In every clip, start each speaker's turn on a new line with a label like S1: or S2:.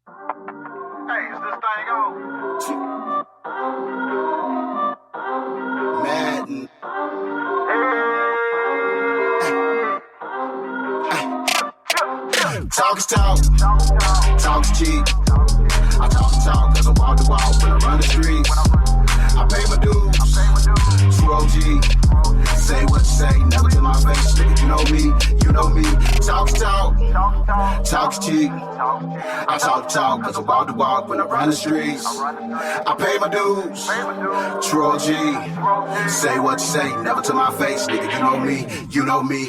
S1: Hey, is this thing on?
S2: Madden. Talk is talk. Talk is cheap. I talk cause I walk the walk when I run the streets. I pay my dues. True OG. Say what you say, never to my face. Nigga, you know me. Talk is talk. Talk is cheap. I talk cause I walk the walk when I run the streets. I pay my dues. True OG. Say what you say, never to my face. Nigga, you know me.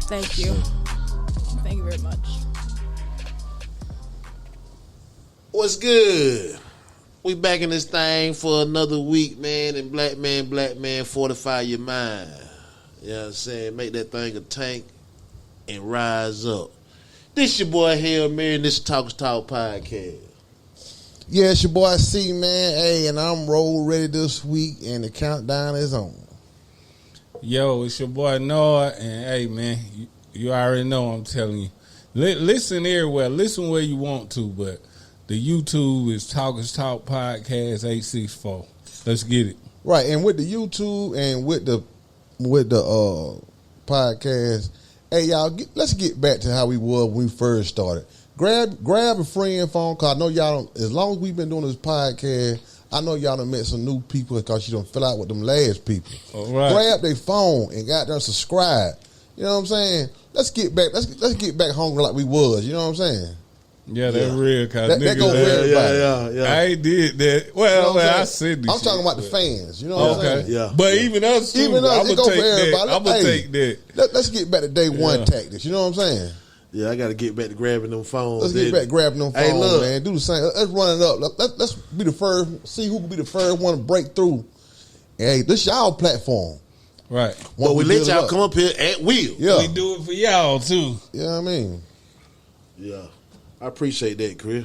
S3: Thank you. Thank you very much.
S4: What's good? We back in this thing for another week, man. And black man, fortify your mind. You know what I'm saying? Make that thing a tank and rise up. This your boy Hail Mary, and this is TalkIsTalk Podcast.
S5: Yeah, it's your boy C, man. Hey, and I'm roll ready this week, and the countdown is on.
S6: Yo, it's your boy Noah, and hey, man, you already know I'm telling you. Listen everywhere. Listen where you want to, but the YouTube is TalkIsTalk Podcast 864. Let's get it.
S5: Right, and with the YouTube and with the podcast, hey, y'all, let's get back to how we were when we first started. Grab a friend phone, cause I know y'all don't, as long as we've been doing this podcast, I know y'all done met some new people because you don't fill out with them last people.
S6: All right.
S5: Grab their phone and got there and subscribe. You know what I'm saying? Let's get back. Let's get back hungry like we was. You know what I'm saying?
S6: Yeah, that's real. Cause
S5: that
S6: niggas,
S5: go for everybody.
S4: Yeah.
S6: I ain't did that. Well, I said this.
S5: I'm talking about the fans. You know what I'm saying?
S4: Yeah.
S6: But even us, too,
S5: Even us, it go for everybody.
S6: I'm gonna take that.
S5: Let's get back to day one tactics. You know what I'm saying?
S4: Yeah, I got to get back to grabbing them phones.
S5: Let's get back grabbing them phones,
S4: Hey, look.
S5: man. Do the same. Let's run it up. Let's be the first. See who can be the first one to break through. Hey, this y'all platform.
S6: Right.
S4: But we let
S5: build it
S4: y'all
S5: up.
S4: come up here at will.
S5: Yeah.
S6: We do it for y'all, too.
S5: You know what I mean?
S4: Yeah. I appreciate that, Chris.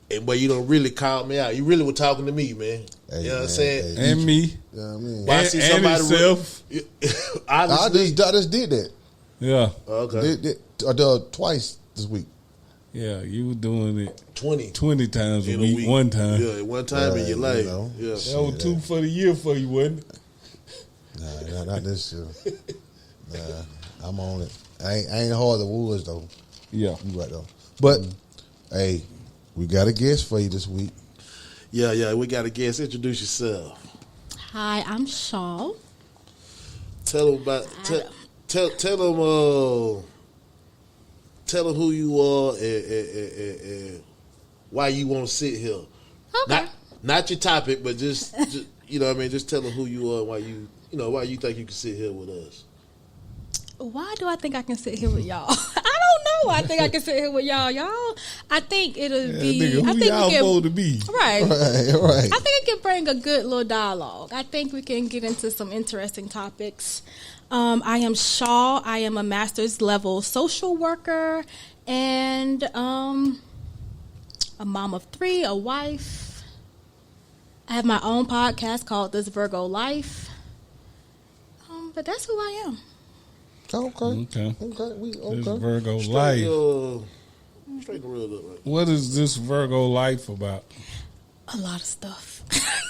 S4: And but you don't really call me out. You really were talking to me, man.
S5: Hey,
S4: you know what I'm
S5: man,
S4: saying?
S5: hey.
S6: And me.
S5: You know what I mean?
S4: Well, I see somebody
S6: himself.
S5: I just did that.
S6: Yeah.
S4: Okay.
S5: Did twice this week.
S6: Yeah, you were doing it
S4: 20
S6: times a
S4: in
S6: week, one time.
S4: Yeah, one time in your life.
S5: You know.
S4: Yeah.
S6: That was 2 for the year for you, wasn't it?
S5: Nah, not this year. Nah, I'm on it. I ain't hard the woods though.
S6: Yeah.
S5: You right though. But hey, we got a guest for you this week.
S4: Yeah, we got a guest. Introduce yourself.
S3: Hi, I'm Shaw.
S4: Tell them about tell them who you are and why you want to sit here.
S3: Okay.
S4: Not your topic, but just you know what I mean, just tell them who you are and why you think you can sit here with us.
S3: Why do I think I can sit here with y'all? I don't know. I think I can sit here with y'all. I think it'll be.
S6: Nigga, who
S3: I think
S6: y'all
S3: we can,
S6: supposed to be?
S3: Right.
S5: Right.
S3: I think it can bring a good little dialogue. I think we can get into some interesting topics. I am Shaw. I am a master's level social worker and a mom of 3, a wife. I have my own podcast called This Virgo Life. But that's who I am.
S5: Okay.
S6: This Virgo Life.
S4: Straight the real up, right?
S6: What is this Virgo Life about?
S3: A lot of stuff.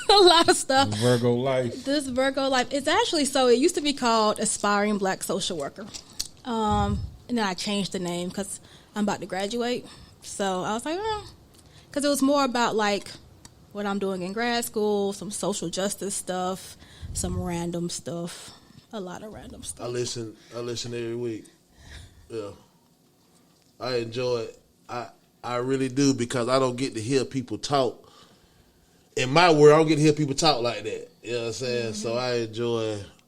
S3: A lot of stuff.
S6: Virgo Life.
S3: This Virgo Life, it's actually, so it used to be called Aspiring Black Social Worker. And then I changed the name because I'm about to graduate. So I was like, because it was more about like what I'm doing in grad school, some social justice stuff, some random stuff, a lot of random stuff.
S4: I listen every week. Yeah. I enjoy it. I really do, because I don't get to hear people talk. In my world, I don't get to hear people talk like that. You know what I'm saying? Mm-hmm. So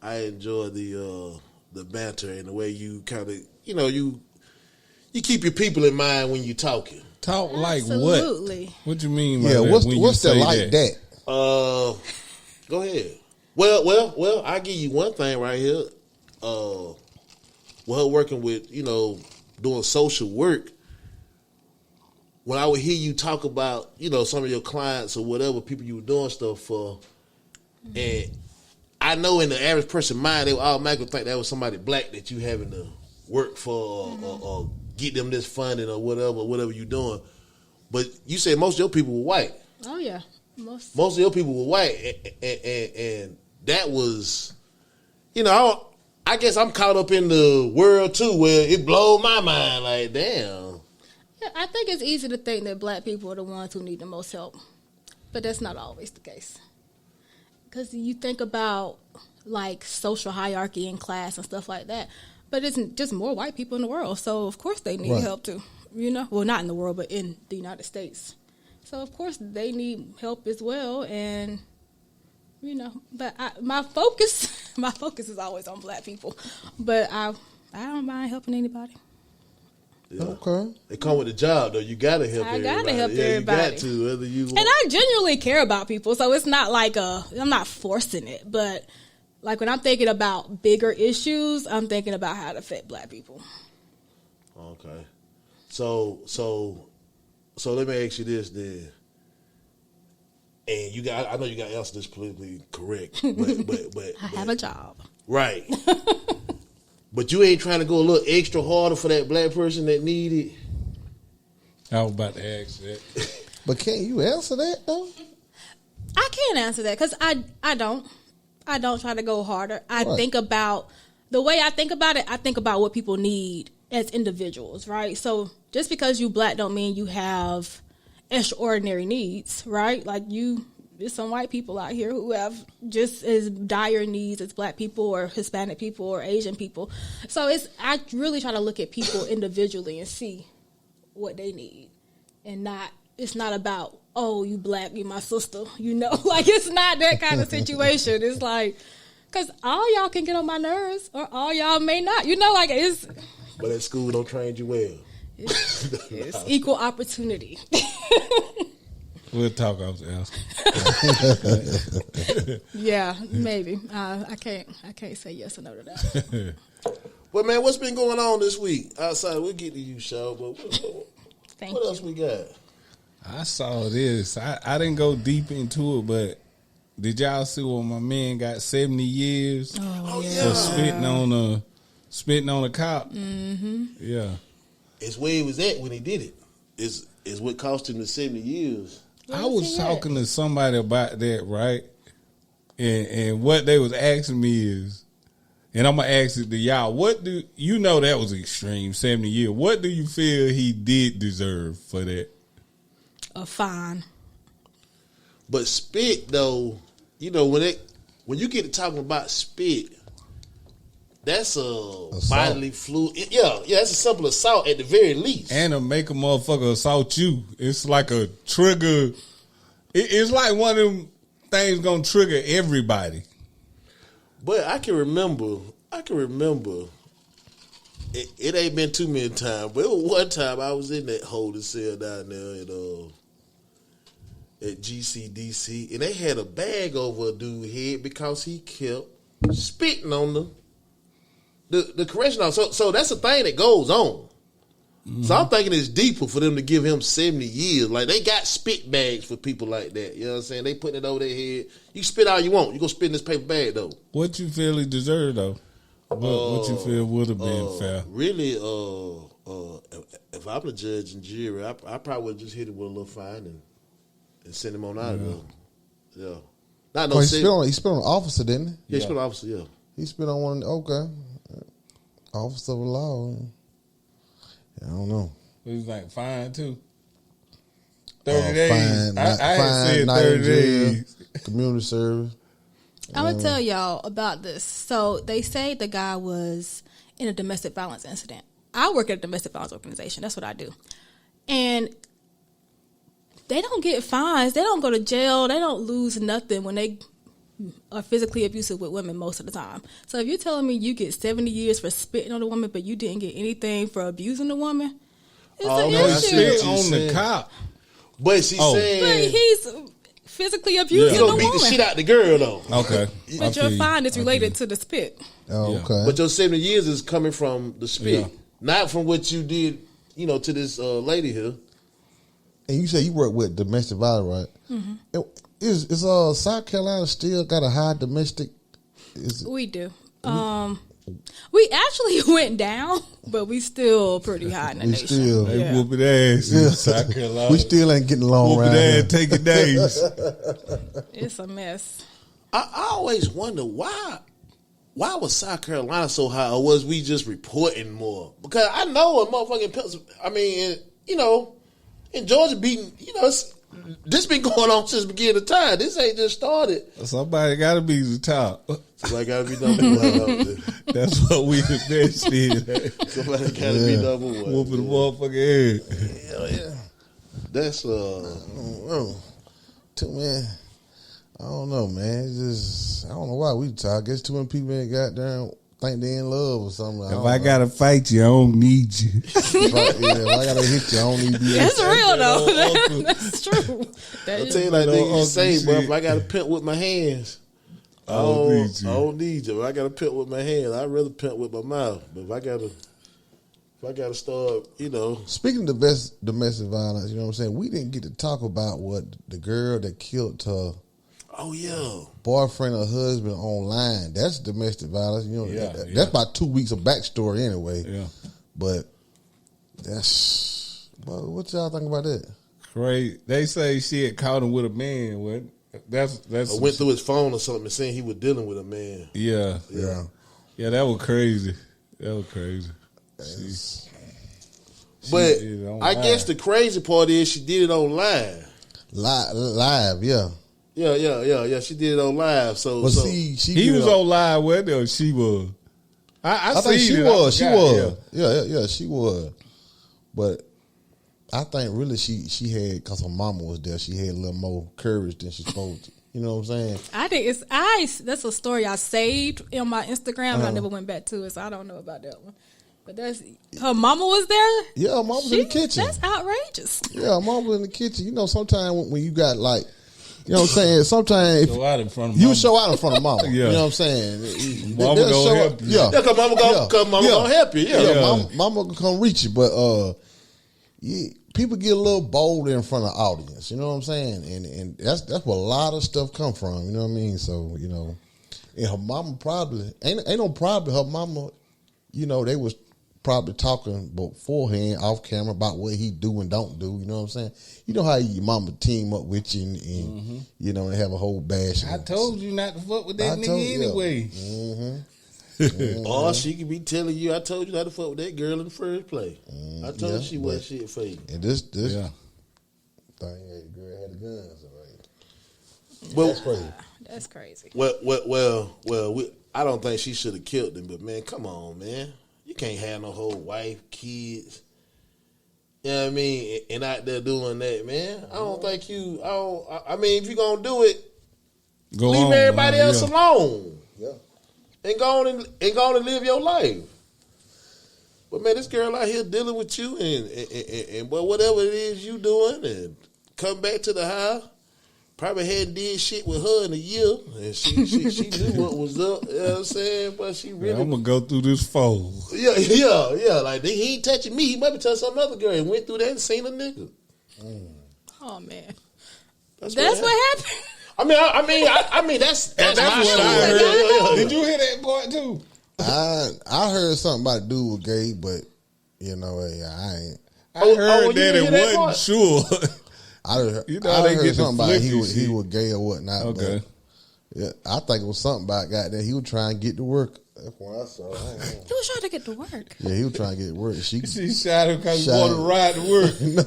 S4: I enjoy the banter and the way you kind of, you keep your people in mind when you talking.
S6: Talk like
S3: Absolutely.
S6: What you mean by
S5: Yeah,
S6: that?
S5: what's that like that?
S4: Go ahead. Well, I give you one thing right here. With her working with, doing social work, when I would hear you talk about, some of your clients or whatever people you were doing stuff for, and I know in the average person's mind, they would automatically think that was somebody black that you having to work for or get them this funding or whatever you're doing. But you say most of your people were white.
S3: Oh yeah,
S4: most of your people were white, and that was, I guess I'm caught up in the world too, where it blows my mind. Like, damn.
S3: Yeah, I think it's easy to think that black people are the ones who need the most help, but that's not always the case. Because you think about like social hierarchy and class and stuff like that, but it's just more white people in the world, so of course they need help too. Well, not in the world, but in the United States. So of course they need help as well, and but my focus is always on black people, but I don't mind helping anybody.
S4: Yeah.
S5: Okay.
S4: They come with the job though. You gotta help everybody.
S3: I gotta help everybody.
S4: You got to, whether you want.
S3: And I genuinely care about people, so it's not like I'm not forcing it, but like when I'm thinking about bigger issues, I'm thinking about how it affect black people.
S4: Okay. So let me ask you this then. And I know you got to answer this politically correct, but
S3: I have a job.
S4: Right. But you ain't trying to go a little extra harder for that black person that need it?
S6: I was about to ask that.
S5: But can't you answer that though?
S3: I can't answer that because I don't try to go harder. I think about the way I think about it. I think about what people need as individuals, right? So just because you black don't mean you have extraordinary needs, right? Like there's some white people out here who have just as dire needs as black people or Hispanic people or Asian people. So I really try to look at people individually and see what they need, and it's not about, oh, you black, you my sister, like it's not that kind of situation. It's like, because all y'all can get on my nerves or all y'all may not, like it's.
S4: But at school don't train you well.
S3: It's equal opportunity.
S6: We'll talk off the answer.
S3: Yeah, maybe. I can't say yes or no to that.
S4: Well, man, what's been going on this week? Outside, we'll get to you, Shaw, but what else we got?
S6: I saw this. I didn't go deep into it, but did y'all see when my man got 70 years for spitting on a cop?
S3: Mm-hmm.
S6: Yeah.
S4: It's where he was at when he did it. Is what cost him the 70 years.
S6: I was talking to somebody about that, right? And what they was asking me is, and I'm going to ask it to y'all, that was extreme, 70 years. What do you feel he did deserve for that?
S3: A fine.
S4: But spit, though, when you get to talking about spit, that's a bodily fluid. Yeah, that's a simple assault at the very least.
S6: And to make a motherfucker assault you, it's like a trigger. It's like one of them things gonna trigger everybody.
S4: But I can remember. It ain't been too many times, but it was one time I was in that holding cell down there at GCDC, and they had a bag over a dude's head because he kept spitting on them. The correction officer. So that's a thing that goes on. Mm-hmm. So I'm thinking it's deeper for them to give him 70 years. Like, they got spit bags for people like that. You know what I'm saying? They putting it over their head. You spit all you want. You go spit in this paper bag, though.
S6: What you feel he deserved, though? What you feel would have been fair?
S4: Really, if I'm the judge and jury, I probably would just hit him with a little fine and send him on out of there. Yeah. Not no.
S5: He spit on an officer, didn't he?
S4: Yeah, he spit on an officer, yeah.
S5: He spit on one. Okay. Officer of the law. I don't know.
S6: It was like fine too. 30 days.
S5: Fine,
S6: I had said 30 days.
S5: Community service.
S3: I'm going to tell y'all about this. So they say the guy was in a domestic violence incident. I work at a domestic violence organization. That's what I do. And they don't get fines. They don't go to jail. They don't lose nothing when they are physically abusive with women most of the time. So if you're telling me you get 70 years for spitting on a woman, but you didn't get anything for abusing a woman, it's an issue.
S6: Spit on the cop.
S4: But she said...
S3: But he's physically abusing
S4: You
S3: the
S4: don't beat
S3: woman.
S4: the shit out the girl, though.
S6: Okay.
S3: But your fine is related to the spit.
S5: Oh, okay.
S4: But your 70 years is coming from the spit, not from what you did, to this lady here.
S5: And you say you work with domestic violence, right? Mm-hmm. Is South Carolina still got a high domestic
S3: We do. We actually went down, but we still pretty high in the nation.
S5: Still,
S6: They whooping ass in South Carolina.
S5: we still ain't getting along
S6: whooping
S5: around here.
S6: ass, taking days.
S3: It's a mess.
S4: I always wonder why was South Carolina so high, or was we just reporting more? Because I know a motherfucking Pennsylvania, in Georgia beating, this been going on since the beginning of time. This ain't just started.
S6: Somebody got to be the top.
S4: Somebody got to be number one out there.
S6: That's what we invested in.
S4: Somebody got to be number one.
S6: Whooping the motherfucking head.
S5: Hell yeah.
S4: That's
S5: Too man. I don't know, man. It's just I don't know why we talk. I guess too many people ain't got down think they in love or something.
S6: If I gotta fight you, I don't need you.
S5: If I gotta hit you, I don't need you.
S3: That's real though. That's true. That
S4: I
S3: is
S4: tell you like they
S6: Uncle
S4: say, bro.
S6: shit.
S4: If I got to pimp with my hands,
S6: I don't need you.
S4: I don't need you. If I got to pimp with my hands, I'd rather pimp with my mouth. But if I gotta start,
S5: Speaking of the best domestic violence, you know what I'm saying? We didn't get to talk about what the girl that killed her
S4: oh yeah,
S5: boyfriend or husband online. That's domestic violence.
S6: Yeah,
S5: That's about 2 weeks of backstory anyway.
S6: Yeah.
S5: But that's what y'all think about that?
S6: Crazy. They say she had caught him with a man. What? That's
S4: I went through his phone or something and saying he was dealing with a man.
S6: Yeah. Yeah, that was crazy.
S4: But
S6: did it
S4: I
S6: online.
S4: guess the crazy part is she did it on live.
S5: Live, yeah.
S4: Yeah. She did it on live. So,
S5: But
S4: so
S5: she
S6: He
S5: did
S6: was
S5: it
S6: on live with her. She was. I
S5: think
S6: seen
S5: she
S6: it.
S5: was.
S6: I
S5: She
S6: forgot,
S5: was. Yeah, she was. But I think really she had, because her mama was there, she had a little more courage than she's supposed to. You know what I'm saying?
S3: I think that's a story I saved on my Instagram and I never went back to it, so I don't know about that one. But that's her mama was there?
S5: Yeah, her mama was in the kitchen.
S3: That's outrageous.
S5: Yeah, her mama was in the kitchen. Sometimes when you got like, you know what I'm saying? Sometimes if
S6: Show out in front of
S5: you
S6: mama.
S5: show out in front of mama.
S6: Yeah.
S5: You know what I'm saying?
S6: Mama
S5: They'll
S6: gonna
S5: show
S6: help
S5: up-
S6: you.
S5: Yeah.
S4: yeah, cause mama gonna help you. Yeah.
S5: Mama can come reach you, but people get a little bolder in front of the audience. You know what I'm saying? And that's where a lot of stuff come from. You know what I mean? So and her mama probably ain't no problem. Her mama, they was probably talking beforehand off camera about what he do and don't do. You know what I'm saying? You know how your mama team up with you and they have a whole bash.
S6: I told you not to fuck with that
S5: I told
S6: nigga
S5: you.
S6: anyway.
S4: Or she could be telling you, I told you not to fuck with that girl in the first place. I told you she wasn't shit for you.
S5: And this
S6: Yeah.
S5: thing, the girl had a gun. So
S4: Well,
S5: that's crazy.
S3: That's crazy.
S4: Well, I don't think she should have killed him, but man, come on, man. You can't have no whole wife, kids. You know what I mean? And out there doing that, man. I don't think I mean, if you're going to do it,
S6: Go
S4: leave
S6: on,
S4: everybody
S6: man.
S4: else
S6: Yeah.
S4: alone.
S5: Yeah.
S4: And go on and live your life. But man, this girl out here dealing with you and whatever it is you doing and come back to the house. Probably hadn't did shit with her in a year, and she knew what was up. You know what I'm saying? But she really,
S6: I'm gonna go through this phone.
S4: yeah. Like he ain't touching me. He might be touching some other girl. And went through that and seen a nigga.
S3: Oh man.
S4: That's
S3: what happened.
S4: I mean that's my
S6: what I
S4: story.
S6: heard.
S4: Yeah.
S6: Did you hear that part too?
S5: I heard something about a dude was gay, but I ain't.
S6: I
S4: Oh,
S6: heard
S4: you
S6: that
S4: didn't
S6: it
S4: hear that
S6: wasn't
S4: part?
S6: sure.
S5: I heard,
S6: You know
S5: I
S6: they
S5: heard
S6: get the
S5: something about he
S6: flippy
S5: was gay or whatnot.
S6: Okay.
S5: But yeah, I think it was something about goddamn. He was trying to get to work. That's what I saw. I don't know.
S3: He was trying to get to work.
S5: Yeah, he was trying to get to work. She
S6: She shot him because he
S5: Shot
S6: wanted to
S5: him.
S6: ride to work.
S5: no,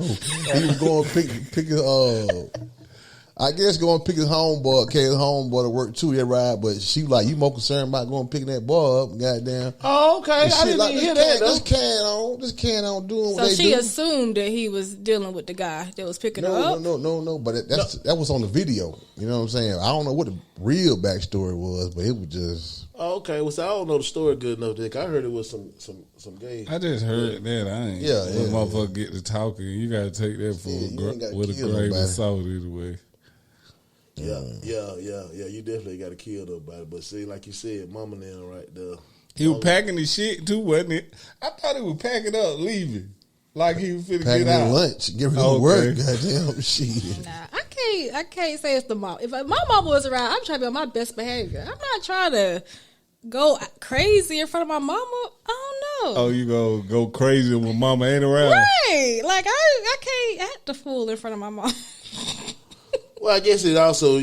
S5: he was going to pick his I guess going to pick his homeboy, carry his homeboy to work too. That ride, but she like, you more concerned about going picking that boy up, goddamn.
S4: Oh, okay.
S5: And
S4: I
S5: shit
S4: didn't
S5: like
S4: even hear that.
S5: This
S4: Though.
S5: can on doing
S3: So
S5: what they
S3: she
S5: do.
S3: assumed that he was dealing with the guy that was picking her up.
S5: No. But that was on the video. You know what I'm saying? I don't know what the real backstory was, but it was just.
S4: Oh, okay. Well, so I don't know the story good enough, Dick. I heard it was some gay.
S6: I just heard that. I ain't.
S5: Yeah,
S6: When
S5: yeah.
S6: motherfucker get to talking, you gotta take that for
S5: you ain't gotta
S6: with a
S5: kill
S6: grain
S5: nobody.
S6: of salt either way.
S4: Yeah. You definitely got to kill nobody. But see, like you said, mama now right there.
S6: He was packing his shit too, wasn't it? I thought he was packing up, leaving, like he was finna
S5: Packing
S6: get
S5: his
S6: out.
S5: lunch, give him
S6: Okay.
S5: work, goddamn shit.
S3: Nah, I can't can't say it's the mom. If my mama was around, I'm trying to be on my best behavior. I'm not trying to go crazy in front of my mama. I don't know.
S6: Oh, you go crazy when mama ain't around?
S3: Right. Like, I can't act the fool in front of my mom.
S4: Well, I guess it also,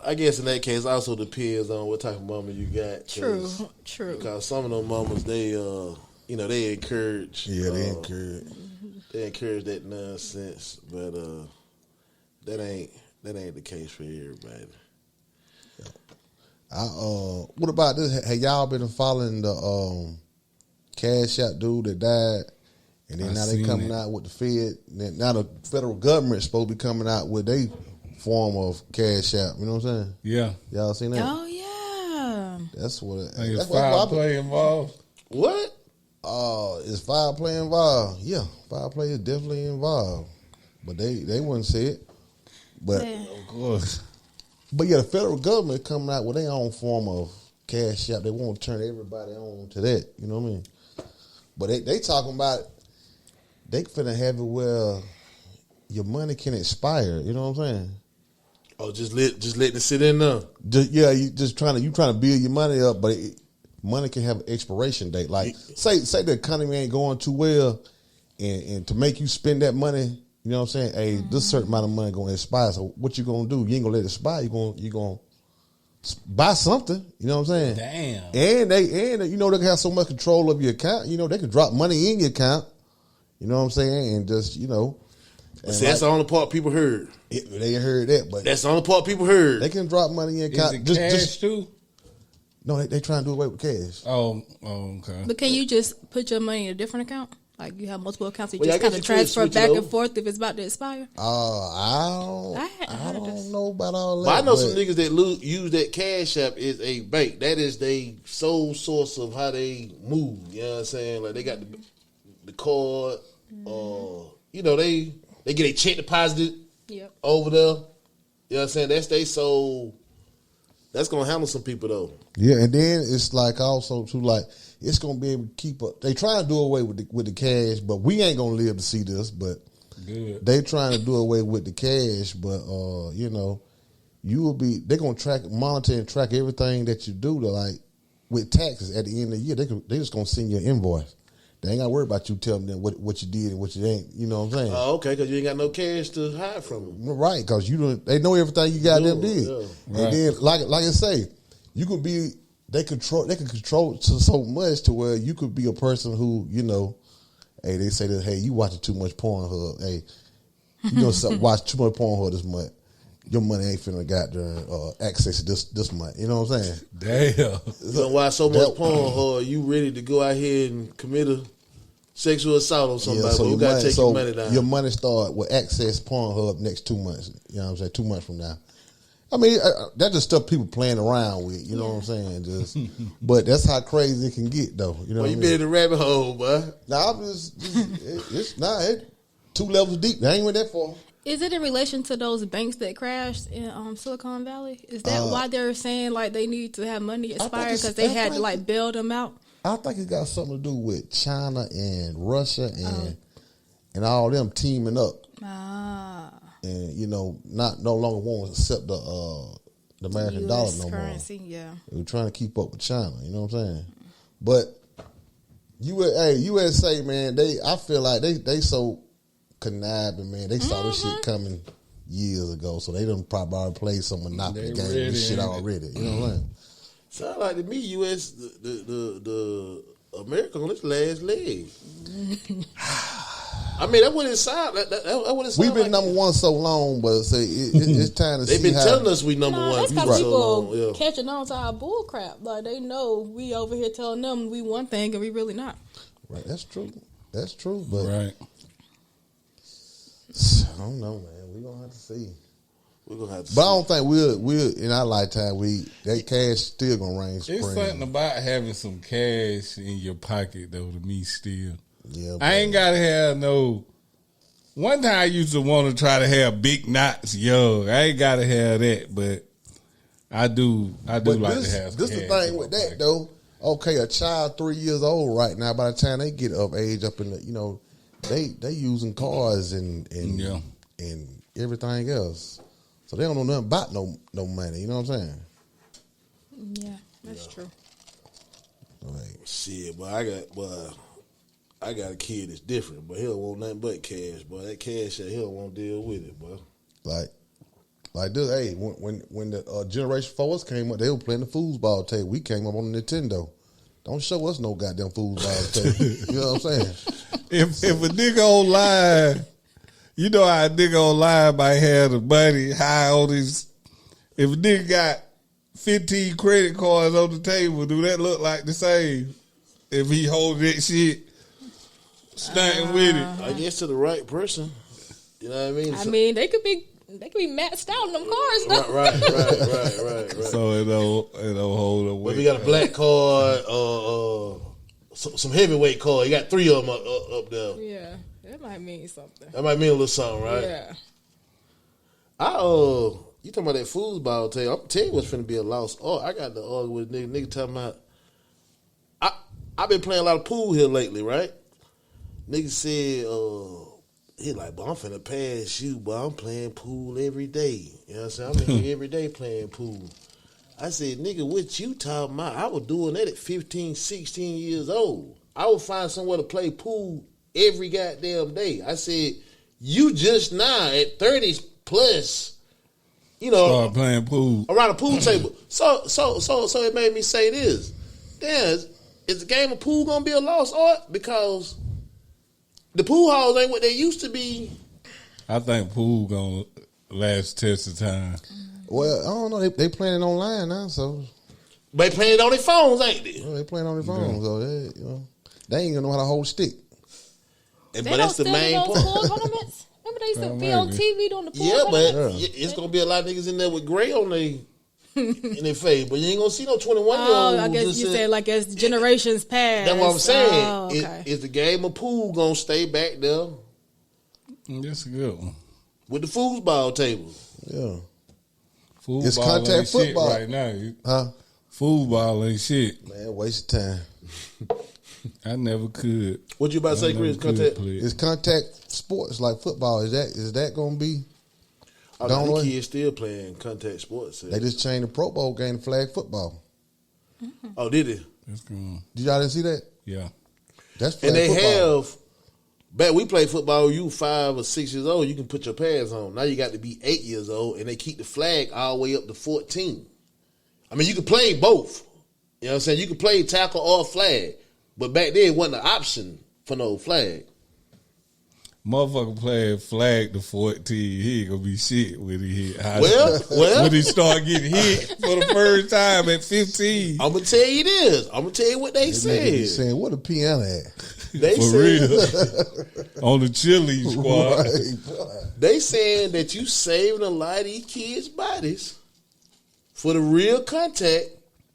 S4: I guess in that case, also depends on what type of mama you got.
S3: True.
S4: Because some of those mamas, they, they encourage.
S5: Yeah, they encourage.
S4: They encourage that nonsense, but that ain't the case for everybody.
S5: What about this? Have y'all been following the Cash App dude that died? And then now they coming out with the Fed. Now the federal government's supposed to be coming out with their form of Cash App. You know what I'm saying?
S6: Yeah.
S5: Y'all seen that?
S3: Oh, yeah.
S5: That's what.
S6: Is foul play involved?
S4: What?
S5: Is foul play involved? Yeah, foul play is definitely involved. But they wouldn't say it. But
S6: Of course.
S5: But yeah, the federal government coming out with their own form of Cash App. They want to turn everybody on to that. You know what I mean? But they talking about they finna have it where your money can expire. You know what I'm saying?
S4: Oh, just letting it sit in there.
S5: You trying to build your money up, but money can have an expiration date. Like say the economy ain't going too well, and to make you spend that money, you know what I'm saying? Hey, this certain amount of money gonna expire. So what you gonna do? You ain't gonna let it expire. You gonna buy something. You know what I'm saying?
S6: Damn.
S5: And they can have so much control of your account. You know they can drop money in your account. You know what I'm saying? And just
S4: And see, that's the only part people heard.
S5: They heard that, but
S4: that's the only part people heard.
S5: They can drop money in your account.
S6: Is it cash too?
S5: No, they trying to do away with cash.
S6: Oh, okay.
S3: But can you just put your money in a different account? Like you have multiple accounts, you
S4: Well,
S3: just
S4: I guess
S3: kind of
S4: you could
S3: transfer
S4: switch it
S3: back
S4: over.
S3: and forth if it's about to expire?
S5: I don't know about all that.
S4: But I know some niggas that use that Cash App as a bank. That is their sole source of how they move. You know what I'm saying? Like they got the card. They get a check deposited over there. You know what I'm saying? That's they sole. That's gonna handle some people though.
S5: Yeah, and then it's like also too like it's gonna be able to keep up. They trying to do away with the cash, but we ain't gonna live to see this. But
S6: good.
S5: They trying to do away with the cash, but you will be. They gonna monitor and track everything that you do. To like with taxes at the end of the year, they just gonna send you an invoice. They ain't got to worry about you telling them what you did and what you ain't. You know what I'm saying?
S4: Oh, okay, because you ain't got no cash to hide from them.
S5: Right, because they know everything you got them did.
S4: Yeah.
S6: Right.
S5: And then, like I say, you could be. They can control so much to where you could be a person who hey, they say that hey, you watching too much Pornhub. Hey, you watch too much Pornhub this month. Your money ain't finna got there access this month. You know what I'm saying?
S6: Damn.
S4: You watch so much porn, or you ready to go out here and commit a sexual assault on somebody?
S5: So
S4: you gotta take your money down.
S5: Your money start with access Pornhub next 2 months. You know what I'm saying? 2 months from now. I mean, that's just stuff people playing around with. You know what I'm saying? But that's how crazy it can get, though. You know,
S4: you been in the rabbit hole, boy.
S5: Nah, it's 2 levels deep. They ain't went that far.
S3: Is it in relation to those banks that crashed in Silicon Valley? Is that why they're saying like they need to have money expire because they had to like bail them out?
S5: I think it got something to do with China and Russia and all them teaming up. And no longer want to accept the American dollar no
S3: currency,
S5: more.
S3: Yeah,
S5: we're trying to keep up with China. You know what I'm saying? But USA, man, I feel like they so conniving, man. They saw this shit coming years ago, so they done probably already played some Monopoly game and this shit already. You know what I'm saying?
S4: Sound like to me, US the America on its last leg. I mean, that what it sound. That what it sound.
S5: We've been
S4: like.
S5: number one so long, but it's time to see.
S4: They've been telling us we number one.
S3: That's because people
S4: so
S3: catching on to our bull crap. Like they know we over here telling them we one thing and we really not.
S5: Right, that's true. That's true, but
S6: Right.
S5: I don't know, man. We're gonna have to see.
S4: We're gonna have to.
S5: But I don't think we'll in our lifetime that cash still gonna reign supreme.
S6: It's something about having some cash in your pocket though to me still.
S5: Yeah,
S6: I ain't gotta have no. One time I used to want to try to have big knots, yo. I ain't gotta have that, but I do like to have.
S5: This the thing with that though. Okay, a child 3 years old right now. By the time they get of age, up in the they using cars and everything else. So they don't know nothing about no money. You know what I'm saying?
S3: Yeah, that's true.
S5: Like,
S4: Shit, but I got a kid that's different, but he don't want nothing but cash. But that cash, he don't want to deal with it, boy.
S5: like this. Hey, when the Generation 4 came up, they were playing the foosball table. We came up on the Nintendo. Don't show us no goddamn foosball table. You know what I'm saying?
S6: If a nigga online, you know how a nigga online might have the money high on his. If a nigga got 15 credit cards on the table, do that look like the same? If he hold that shit, stunting with it.
S4: I guess to the right person. You know what I mean?
S3: I mean, they could be maxed out in them cars, though.
S4: Right.
S6: So it don't hold a
S4: But
S6: weight.
S4: if you got a black card, some heavyweight card, you got 3 of them up there.
S3: Yeah, that might mean something.
S4: That might mean a little something, right?
S3: Yeah.
S4: You talking about that foosball table? I'm telling you what's finna be a loss. Oh, I got to argue with a nigga talking about. I've been playing a lot of pool here lately, right? Nigga said, he like, but I'm finna pass you, but I'm playing pool every day. You know what I'm saying? I'm in here every day playing pool. I said, nigga, what you talking about? I was doing that at 15, 16 years old. I would find somewhere to play pool every goddamn day. I said, you just now at 30 plus, you know,
S6: Start playing pool
S4: around a pool table. So it made me say this. Damn, is the game of pool gonna be a lost art? Because the pool halls ain't what they used to be.
S6: I think pool gonna last test of time.
S5: well, I don't know. They playing it online now, so
S4: They playing it on their phones, ain't they?
S5: they playing on their phones. So they ain't gonna know how to hold stick.
S4: But
S3: They
S4: that's the
S3: don't
S4: main
S3: still do those
S4: point.
S3: pool tournaments? Remember they used to
S6: Oh,
S3: be on
S6: maybe.
S3: TV doing the pool
S4: Yeah, but
S3: tournaments?
S4: it's gonna be a lot of niggas in there with gray on in their face. But you ain't gonna see no 21-year-olds.
S3: Oh, I guess you said like as generations pass.
S4: That's what I'm saying.
S3: Oh, okay.
S4: Is the game of pool gonna stay back there
S6: That's a good one.
S4: with the foosball table?
S5: Yeah,
S6: Football
S5: It's contact
S6: ain't shit
S5: football.
S6: right now.
S5: huh?
S6: Football ain't shit.
S5: Man, waste of time.
S6: I never could.
S4: What you about to say, Chris? Contact?
S5: It's contact sports like football. Is that gonna be?
S4: Oh,
S5: Gone
S4: no, the
S5: away?
S4: kids still playing contact sports.
S5: They just changed the Pro Bowl game to flag football.
S4: Oh, did it?
S6: That's gone.
S5: Did y'all didn't see that?
S6: Yeah.
S5: That's flag
S4: And they
S5: football.
S4: have. Back we played football. You 5 or 6 years old, you can put your pads on. Now you got to be 8 years old, and they keep the flag all the way up to 14. I mean, you can play both. You know what I'm saying? You can play tackle or flag, but back then it wasn't an option for no flag.
S6: Motherfucker playing flag to 14. He ain't gonna be shit when he hit high
S4: Well,
S6: school.
S4: well.
S6: When he start getting hit for the first time at 15.
S4: I'm gonna tell you this. I'm gonna tell you what they
S5: They be
S4: said.
S5: saying, "What a piano at?"
S4: They
S6: For
S4: said
S6: real. On the chili squad.
S5: Right.
S4: they saying that you saving a lot of these kids' bodies for the real contact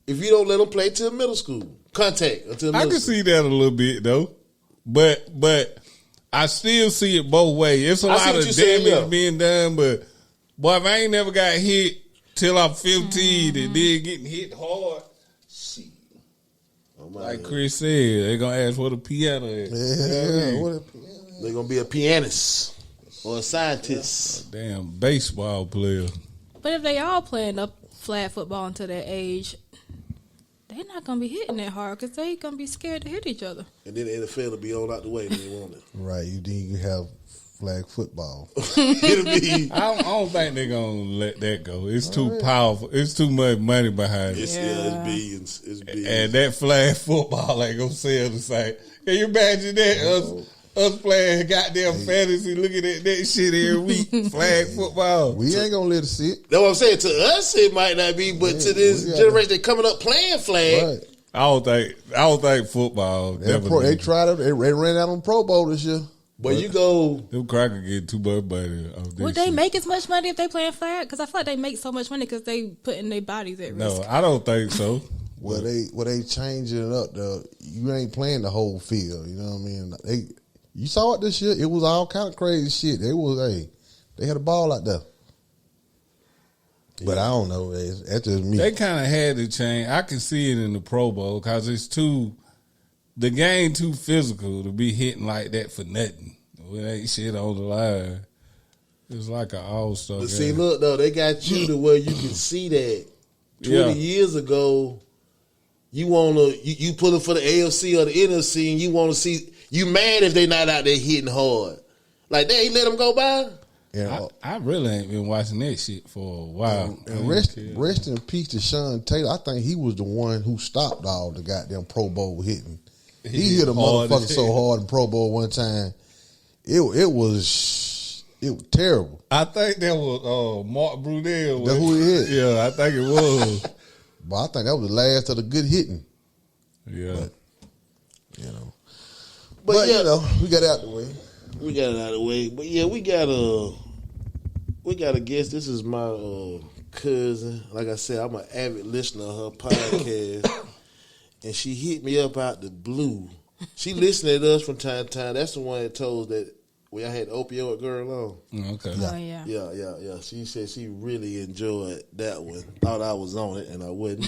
S4: if you don't let them play till middle school. Contact until
S6: I
S4: middle
S6: can
S4: school.
S6: see that a little bit though. But I still see it both ways. It's a
S4: I see
S6: lot
S4: what
S6: of
S4: you're saying,
S6: damage
S4: yeah.
S6: being done, but boy, if I ain't never got hit till I'm 15 and then getting hit hard,
S4: Oh, my
S6: like
S4: God.
S6: Chris said, they gonna ask what a piano is.
S5: Yeah, what a piano.
S4: They're gonna be a pianist or a scientist.
S6: Damn baseball player.
S3: But if they all playing up flag football until that age, they're not gonna be hitting that hard because they gonna be scared to hit each other.
S4: And then the NFL will be on out the way. They want it.
S5: Right, you have flag football.
S4: It'll be.
S6: I don't think they're gonna let that go. It's too powerful. It's too much money behind it.
S4: It's, it's billions. It's billions.
S6: And that flag football ain't gonna sell the same. Can you imagine that? Us playing goddamn fantasy, looking at that shit every week. Flag football.
S5: We ain't gonna let it sit.
S4: That's what I'm saying. To us, it might not be, but to this
S5: we got
S4: generation that coming up playing flag,
S5: Right.
S6: I don't think football.
S5: They tried it. They ran out on Pro Bowl this year.
S4: but you go.
S6: Them crackers get too much money. Off this
S3: Would they
S6: shit.
S3: make as much money if they playing flag? Because I feel like they make so much money because they putting their bodies at risk.
S6: No, I don't think so.
S5: Well, they changing it up. You ain't playing the whole field. You know what I mean? You saw it this year. It was all kind of crazy shit. They had a ball out there. But I don't know. That's just me.
S6: They kind of had to change. I can see it in the Pro Bowl because the game too physical to be hitting like that for nothing. With ain't shit on the line. It's like an all-star.
S4: But see, look though, they got you to where you can see that 20 years ago, you pulling for the AFC or the NFC, and you want to see you mad if they not out there hitting hard. Like they ain't let them go by.
S5: Yeah,
S6: I really ain't been watching that shit for a while.
S5: And rest in peace to Sean Taylor. I think he was the one who stopped all the goddamn Pro Bowl hitting. He hit a motherfucker so hard in Pro Bowl one time. It was terrible.
S6: I think that was Mark Brunell.
S5: That's who he hit.
S6: Yeah, I think it was.
S5: But I think that was the last of the good hitting.
S6: Yeah.
S5: But you know, we got it out the way.
S4: We got it out of the way. But yeah, we got a guest. This is my cousin. Like I said, I'm an avid listener of her podcast. And she hit me up out the blue. She listened to us from time to time. That's the one that told that we had the opioid girl on.
S6: Okay.
S3: Oh, yeah.
S4: Yeah. She said she really enjoyed that one. Thought I was on it, and I wasn't.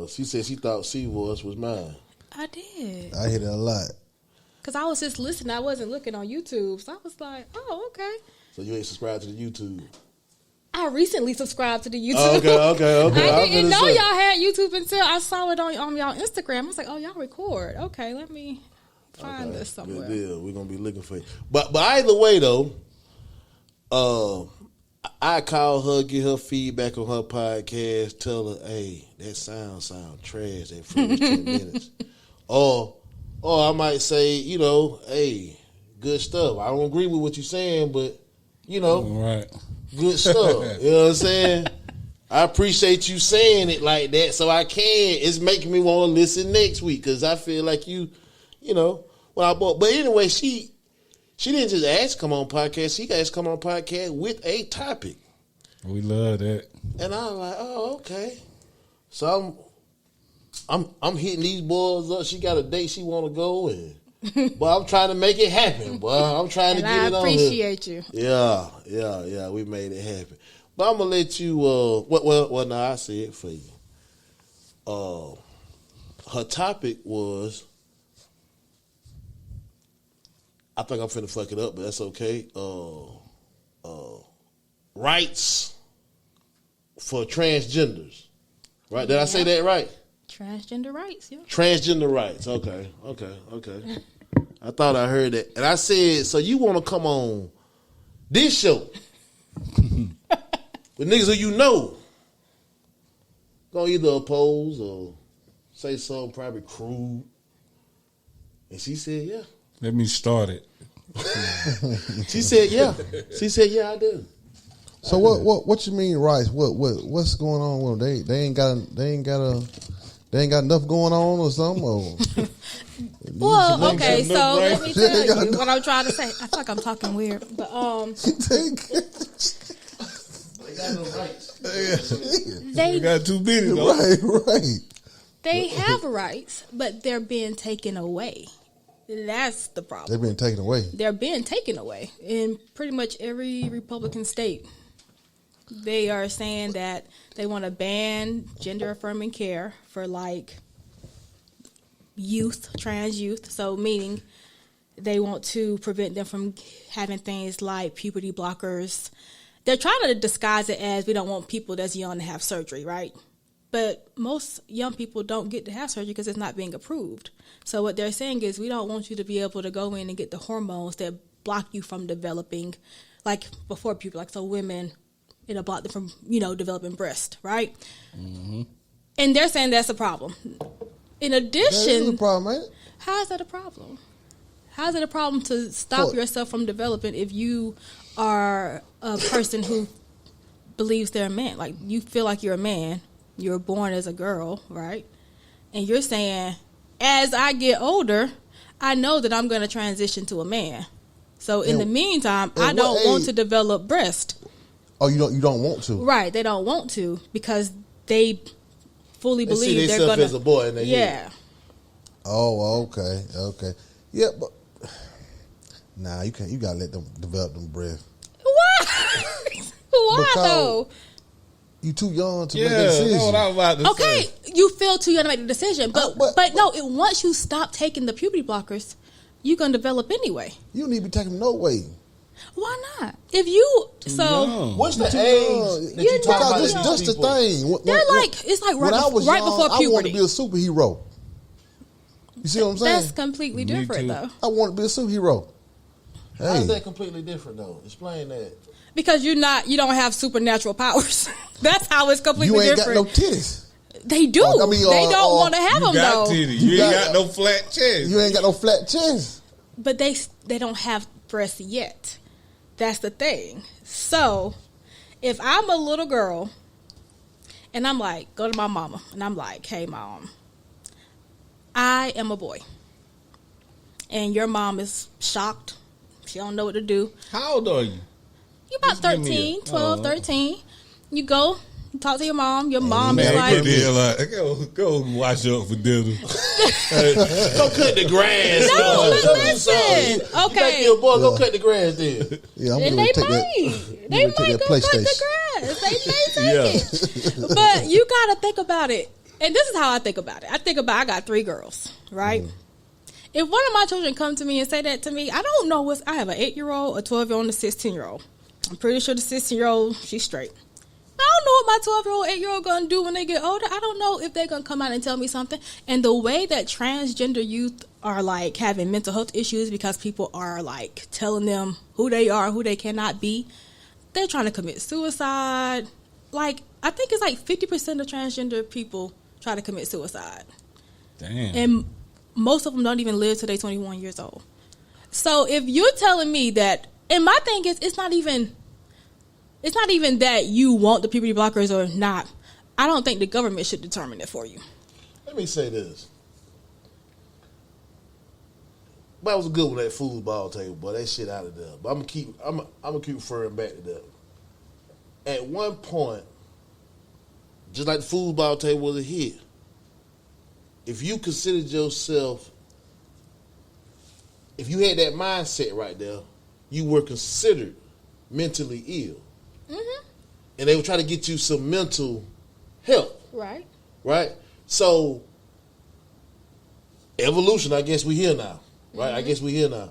S4: She said she thought C-Voice was mine.
S3: I did.
S5: I hear that a lot.
S3: Because I was just listening. I wasn't looking on YouTube. So I was like, oh, okay.
S4: So you ain't subscribed to the YouTube?
S3: I recently subscribed to the YouTube.
S4: Okay.
S3: I didn't know y'all had YouTube until I saw it on y'all Instagram. I was like, oh, y'all record. Okay, let me find this somewhere.
S4: Good deal. We're going to be looking for you. But either way, though, I call her, get her feedback on her podcast, tell her, hey, that sound trash that first 10 minutes. Or I might say, hey, good stuff. I don't agree with what you're saying, but,
S6: Right.
S4: good stuff. You know what I'm saying? I appreciate you saying it like that, so I can. It's making me want to listen next week because I feel like when I bought. But anyway, she didn't just ask to come on podcast. She asked to come on podcast with a topic.
S6: We love that.
S4: And I was like, oh, okay. So I'm hitting these boys up. She got a date she want to go and. But I'm trying to make it happen, boy. I'm trying to get it on here.
S3: I appreciate you.
S4: Yeah. We made it happen. But I'm gonna let you. Well, no, I say it for you. Her topic was. I think I'm finna fuck it up, but that's okay. Rights for transgenders. Right? Did I say that right?
S3: Transgender rights, yeah.
S4: Transgender rights. Okay. I thought I heard that. And I said, so you want to come on this show with niggas who you know gonna either oppose or say something probably crude. And she said, yeah.
S6: Let me start it.
S4: She said, yeah. I do.
S5: So what you mean rights? What's going on with them? They ain't got enough going on or something? Or
S3: well, okay, so let me tell you what I'm trying to say. I feel like I'm talking weird, but
S4: They got no rights.
S6: They got too many though.
S5: Right.
S3: They have rights, but they're being taken away. That's the problem.
S5: They're being taken away.
S3: They're being taken away in pretty much every Republican state. They are saying that they want to ban gender affirming care for like youth, trans youth. So meaning they want to prevent them from having things like puberty blockers. They're trying to disguise it as we don't want people that's young to have surgery, right? But most young people don't get to have surgery because it's not being approved. So what they're saying is we don't want you to be able to go in and get the hormones that block you from developing, like before puberty. Like so women, it'll block them from, developing breast, right? Mm-hmm. And they're saying that's a problem. In addition,
S5: that is a problem, ain't it?
S3: How is that a problem? How is it a problem to stop yourself from developing if you are a person who believes they're a man? Like you feel like you're a man. You were born as a girl, right? And you're saying, as I get older, I know that I'm going to transition to a man. So in the meantime, I don't want to develop breast.
S5: Oh, you don't want to?
S3: Right, they don't want to because they fully believe
S4: see
S3: they're
S4: going
S3: to.
S4: as a boy in their head.
S5: Oh, okay. Yeah, but nah, you can't. You gotta let them develop them breasts.
S3: Why? Why though?
S5: You too young to make a decision.
S6: That's what I was about to say.
S3: Okay, you feel too young to make the decision, but no. Once you stop taking the puberty blockers, you're gonna develop anyway.
S5: You don't need to be taking them no way.
S3: Why not? If you
S6: young.
S4: What's the
S5: Too
S4: age
S5: young.
S4: that you talk about?
S5: Because that's the thing.
S3: they're like it's like
S5: When I was
S3: right
S5: young,
S3: before
S5: I wanted
S3: puberty.
S5: to be a superhero. You see what I'm saying?
S3: That's completely
S6: Me
S3: different
S6: too.
S3: though.
S5: I want to be a superhero.
S4: How is
S5: Hey,
S4: that completely different though? Explain that.
S3: Because you don't have supernatural powers. That's how it's completely
S5: you ain't
S3: different.
S5: got no titties.
S3: They do.
S5: I mean,
S3: they don't want to have
S6: You
S3: them
S6: got
S3: though.
S6: titties. You ain't
S5: got-
S6: got no flat chest.
S5: You ain't got no flat chest.
S3: But they don't have breasts yet. That's the thing. So, if I'm a little girl and I'm like, go to my mama and I'm like, hey mom, I am a boy. And your mom is shocked. She don't know what to do.
S6: How old are you?
S3: You about
S6: Just give me
S3: 13,
S6: a-
S3: 12,
S6: oh.
S3: 13. You go, you talk to your mom. Your mom is
S6: Man,
S3: like,
S6: go wash up for dinner.
S4: Go cut the grass.
S3: No,
S4: Go do
S3: listen.
S4: something. You
S3: Okay.
S4: think you're a boy, go cut the grass then.
S5: Yeah, I'm
S3: and
S5: gonna
S3: they
S5: take that.
S3: might. They
S5: take
S3: might
S5: that
S3: go cut the
S5: PlayStation.
S3: grass. They may take it. But you got to think about it. And this is how I think about it. I got 3 girls, right? If one of my children come to me and say that to me, I don't know I have an 8-year-old, a 12-year-old, and a 16-year-old. I'm pretty sure the 16-year-old, she's straight. I don't know what my 12-year-old, 8-year-old going to do when they get older. I don't know if they're going to come out and tell me something. And the way that transgender youth are, like, having mental health issues because people are, like, telling them who they are, who they cannot be, they're trying to commit suicide. Like, I think it's like 50% of transgender people try to commit suicide.
S6: Damn.
S3: And most of them don't even live till they're 21 years old. So if you're telling me that, and my thing is, it's not even that you want the puberty blockers or not. I don't think the government should determine it for you.
S4: Let me say this. That was a good one, that foosball table, boy. That shit out of there. But I'm gonna keep referring back to that. At one point, just like the foosball table was a hit, if you considered yourself, if you had that mindset right there, you were considered mentally ill.
S3: Mm-hmm.
S4: And they would try to get you some mental help.
S3: Right.
S4: Right? So, evolution, I guess we here now. Right?
S3: Mm-hmm.
S4: I guess we here now.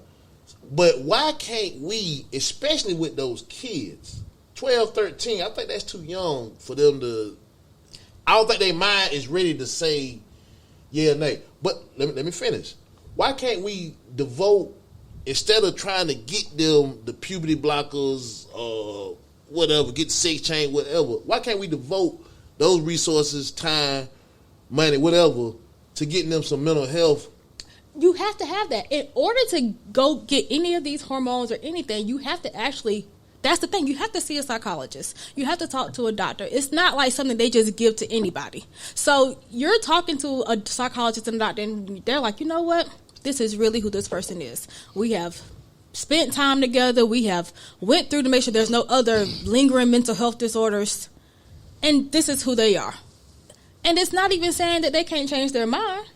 S4: But why can't we, especially with those kids, 12, 13, I think that's too young for them to, I don't think their mind is ready to say yeah or nay. But let me finish. Why can't we devote, instead of trying to get them the puberty blockers, whatever, get the sex change, whatever, why can't we devote those resources, time, money, whatever, to getting them some mental health?
S3: You have to have that. In order to go get any of these hormones or anything, you have to actually, that's the thing, you have to see a psychologist. You have to talk to a doctor. It's not like something they just give to anybody. So you're talking to a psychologist and a doctor, and they're like, you know what? This is really who this person is. We have spent time together. We have went through to make sure there's no other lingering mental health disorders. And this is who they are. And it's not even saying that they can't change their mind.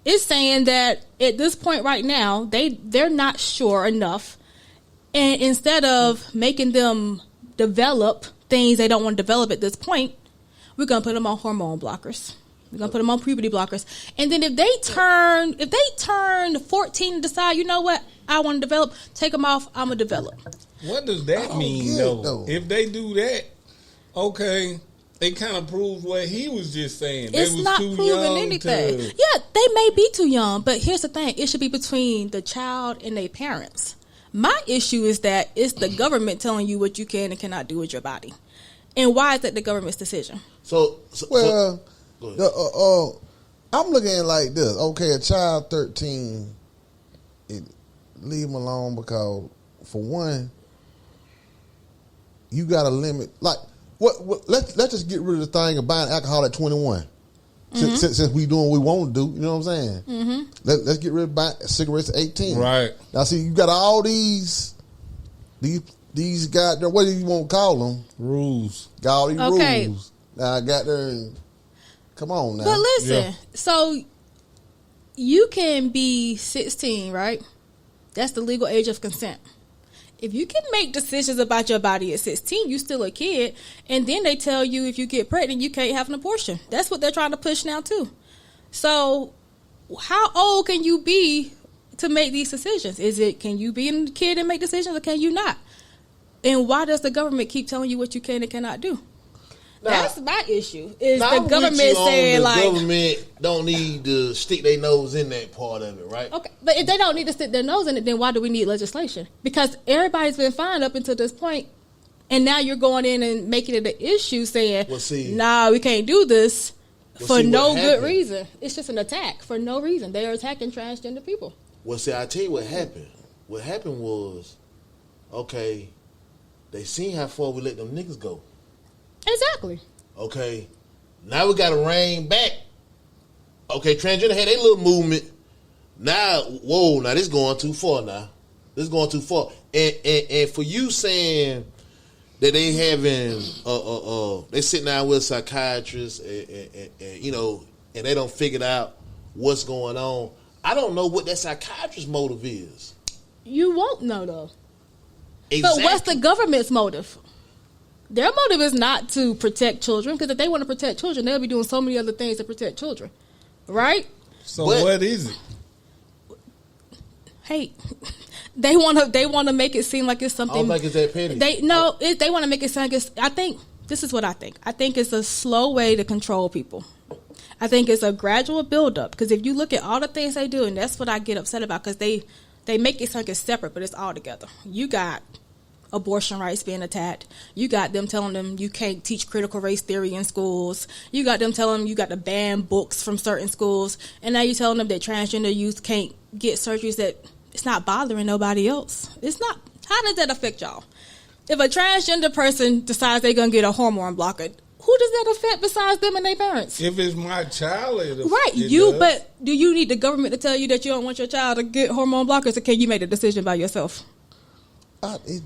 S3: It's saying that at this point right now, they're not sure enough. And instead of making them develop things they don't want to develop at this point, we're going to put them on hormone blockers. We're going to put them on puberty blockers. And then if they turn 14 and decide, you know what, I want to develop, take them off, I'm going to develop.
S6: What does that mean, though? If they do that, okay, it kind of proves what he was just saying.
S3: It's
S6: they was
S3: not
S6: too
S3: proving
S6: young
S3: anything.
S6: to-
S3: Yeah, they may be too young, but here's the thing. It should be between the child and their parents. My issue is that it's the government telling you what you can and cannot do with your body. And why is that the government's decision?
S5: I'm looking at it like this. Okay, a child 13, leave them alone because, for one, you got to limit. Like, what? Let's just get rid of the thing of buying alcohol at 21.
S3: Mm-hmm.
S5: Since we doing what we want to do, you know what I'm saying?
S3: Mm-hmm.
S5: Let's get rid of buying cigarettes at 18.
S6: Right.
S5: Now, see, you got all these goddamn, what do you want to call them?
S6: Rules.
S5: Got all these
S3: Okay.
S5: rules. Now I got there and come on now.
S3: But listen,
S6: Yeah.
S3: so you can be 16, right? That's the legal age of consent. If you can make decisions about your body at 16, you still a kid. And then they tell you if you get pregnant, you can't have an abortion. That's what they're trying to push now, too. So how old can you be to make these decisions? Can you be a kid and make decisions, or can you not? And why does the government keep telling you what you can and cannot do? That's my issue. Is the government saying
S4: the
S3: like
S4: government don't need to stick their nose in that part of it, right?
S3: Okay, but if they don't need to stick their nose in it, then why do we need legislation? Because everybody's been fine up until this point, and now you're going in and making it an issue, saying, "Nah, we can't do this for no good reason." It's just an attack for no reason. They are attacking transgender people.
S4: Well, see, I tell you what happened. What happened was, okay, they seen how far we let them niggas go.
S3: Exactly.
S4: Okay, now we got to rein back. Okay, transgender had their little movement. Now, now this going too far now. This is going too far. And for you saying that they having, they sitting down with psychiatrists and you know, and they don't figure out what's going on. I don't know what that psychiatrist's motive is.
S3: You won't know though.
S4: Exactly.
S3: But what's the government's motive? Their motive is not to protect children, because if they want to protect children, they'll be doing so many other things to protect children, right?
S6: So what is it?
S3: Hey, they want to make it seem like it's something.
S4: I don't think it's that petty.
S3: They want to make it sound like it's. I think this is what I think. I think it's a slow way to control people. I think it's a gradual buildup, because if you look at all the things they do, and that's what I get upset about, because they make it sound like it's separate, but it's all together. You got abortion rights being attacked. You got them telling them you can't teach critical race theory in schools. You got them telling them you got to ban books from certain schools. And now you're telling them that transgender youth can't get surgeries that it's not bothering nobody else. It's not. How does that affect y'all? If a transgender person decides they're going to get a hormone blocker, who does that affect besides them and their parents?
S6: If it's my child,
S3: but do you need the government to tell you that you don't want your child to get hormone blockers, or can you make the decision by yourself?
S5: They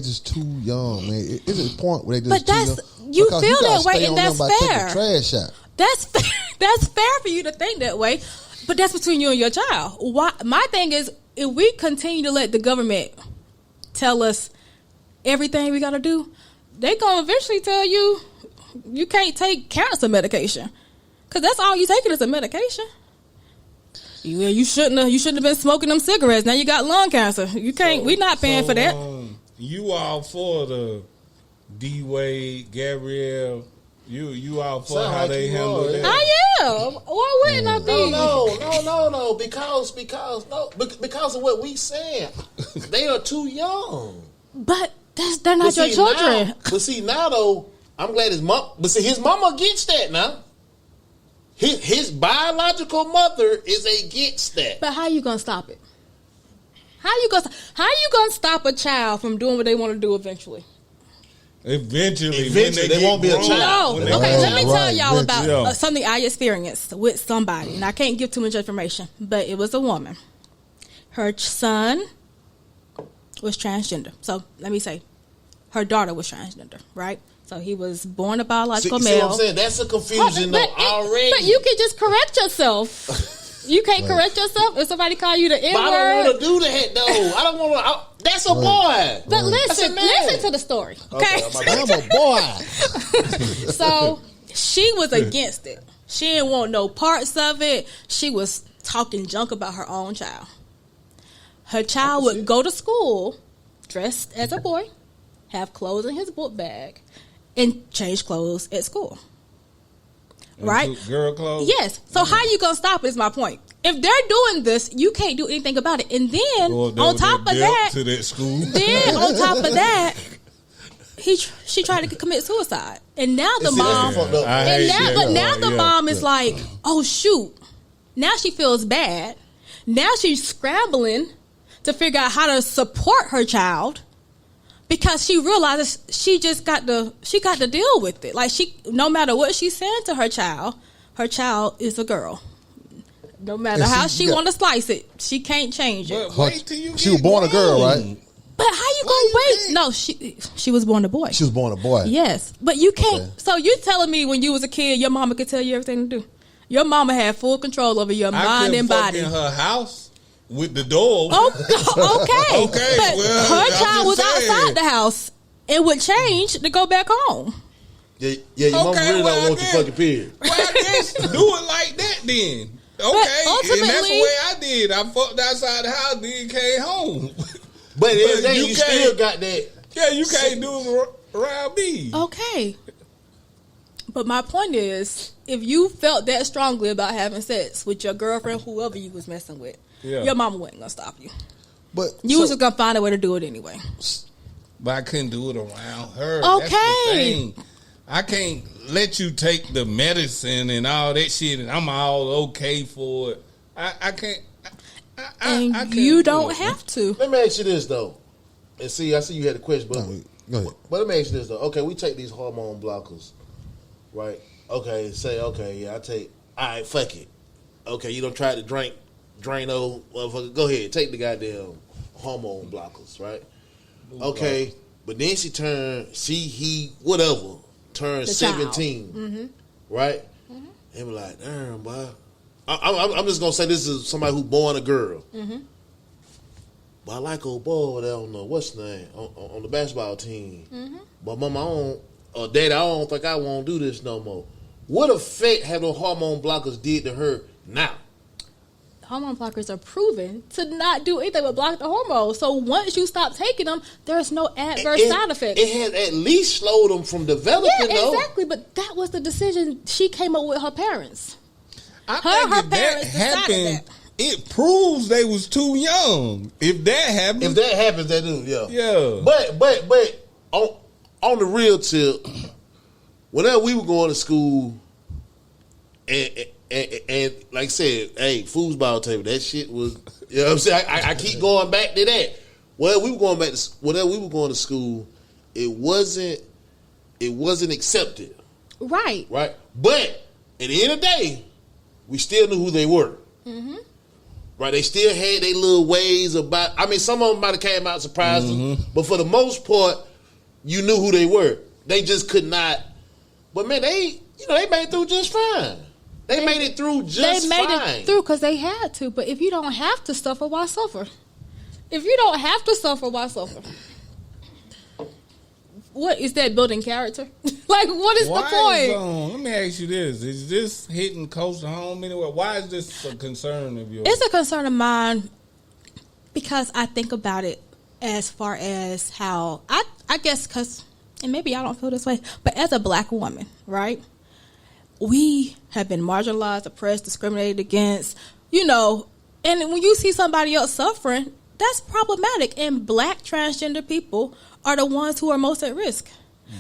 S5: just too young, man. It's a point where they just too young.
S3: You feel that way, and that's fair.
S5: Trash out.
S3: That's fair. That's fair for you to think that way, but that's between you and your child. My thing is, if we continue to let the government tell us everything we got to do, they gonna eventually tell you you can't take cancer medication, because that's all you taking is a medication. You shouldn't have been smoking them cigarettes. Now you got lung cancer. You can't. We're not paying for that.
S6: You all for the D Wade, Gabrielle? You all for how they handle that?
S3: I am. Why wouldn't I be?
S4: No. Because of what we saying. They are too young.
S3: But they're not your children.
S4: Now though, I'm glad his mom. But see, his mama gets that now. His biological mother is against that.
S3: But how you gonna stop it? How you gonna stop a child from doing what they want to do eventually?
S6: Eventually
S4: they won't be a child.
S3: No. Okay, let me tell y'all about something I experienced with somebody, and I can't give too much information, but it was a woman. Her son was transgender. So let me say, her daughter was transgender, right? So he was born a biological male.
S4: See what I'm saying? That's a confusion already.
S3: But you can just correct yourself. You can't correct yourself if somebody call you the N-word.
S4: But I don't want to do that, though. I don't want to. That's a boy.
S3: But listen to the story, okay?
S5: I'm a boy.
S3: So she was against it. She didn't want no parts of it. She was talking junk about her own child. Her child would go to school dressed as a boy, have clothes in his book bag, and change clothes at school. Right?
S6: Girl clothes?
S3: Yes. So how you going to stop it is my point. If they're doing this, you can't do anything about it. And then, on top of that,
S6: to that school.
S3: Then, on top of that, she tried to commit suicide. And now the mom, the mom is like, oh, shoot. Now she feels bad. Now she's scrambling to figure out how to support her child, because she realizes she got to deal with it. Like, no matter what she's saying to her child is a girl. No matter how she want to slice it, she can't change it.
S6: Wait till you
S5: she was born a girl, right?
S3: But how you gonna wait? No, she was born a boy.
S5: She was born a boy.
S3: Yes, but you can't. Okay. So you telling me when you was a kid, your mama could tell you everything to do? Your mama had full control over your mind and body.
S6: In her house with the door.
S3: Okay.
S6: Okay.
S3: But
S6: well,
S3: her child was outside the house and would change to go back home.
S4: Yeah, your mama really don't want your fucking period.
S6: Well, I guess do it like that then. Okay, and that's the
S3: ultimately-
S6: way I did. I fucked outside the house, then came home.
S4: But at the end of the day,
S6: you
S4: you
S6: can't-
S4: still got that.
S6: Yeah, you can't do it around me.
S3: Okay. But my point is, if you felt that strongly about having sex with your girlfriend, whoever you was messing with, your mama wasn't gonna stop you.
S5: But
S3: You was just gonna find a way to do it anyway.
S6: But I couldn't do it around her.
S3: Okay.
S6: That's the thing. I can't let you take the medicine and all that shit, and I'm all okay for it. I can't.
S3: And
S6: I can't
S3: you
S6: do
S3: don't
S6: it.
S3: have to.
S4: Let me ask you this though, and see, I see you had a question, but
S5: go ahead.
S4: But let me ask you this though. Okay, we take these hormone blockers, right? Okay, say I take. All right, fuck it. Okay, you don't try to drain those motherfuckers. Go ahead, take the goddamn hormone blockers, right? Okay, but then she turned. Whatever turned
S3: The child.
S4: 17, right? And be like, damn, boy. I'm just gonna say this is somebody who born a girl. But I like old boy, I don't know what's the name on the basketball team. But mama, daddy, I don't think I won't do this no more. What effect have the hormone blockers did to her now?
S3: Hormone blockers are proven to not do anything but block the hormones. So once you stop taking them, there's no adverse side effects.
S4: It has at least slowed them from developing.
S3: Yeah,
S4: though.
S3: exactly. But that was the decision she came up with her parents.
S6: I
S3: Her
S6: think if that
S3: parents decided
S6: happened,
S3: that.
S6: it proves they was too young. If that happens,
S4: If that happens, they do. Yeah.
S6: yeah.
S4: But on the real tip, whenever we were going to school, and like I said, hey, foosball table, that shit was, you know what I'm saying? I keep going back to that. Whenever we were going to school, it wasn't accepted,
S3: Right.
S4: right? But at the end of the day, we still knew who they were. Right? They still had their little ways about. I mean, some of them might have came out surprised us, but for the most part, you knew who they were. They just could not. But man, they made it through just fine. They made it through just fine.
S3: They made it through because they had to. But if you don't have to suffer, why suffer? If you don't have to suffer, why suffer? What is that building character? Like, what is the point?
S6: Let me ask you this: is this hitting close to home anywhere? Why is this a concern of yours?
S3: It's a concern of mine because I think about it as far as how I guess because, and maybe I don't feel this way, but as a black woman, right? We have been marginalized, oppressed, discriminated against, and when you see somebody else suffering, that's problematic. And black transgender people are the ones who are most at risk.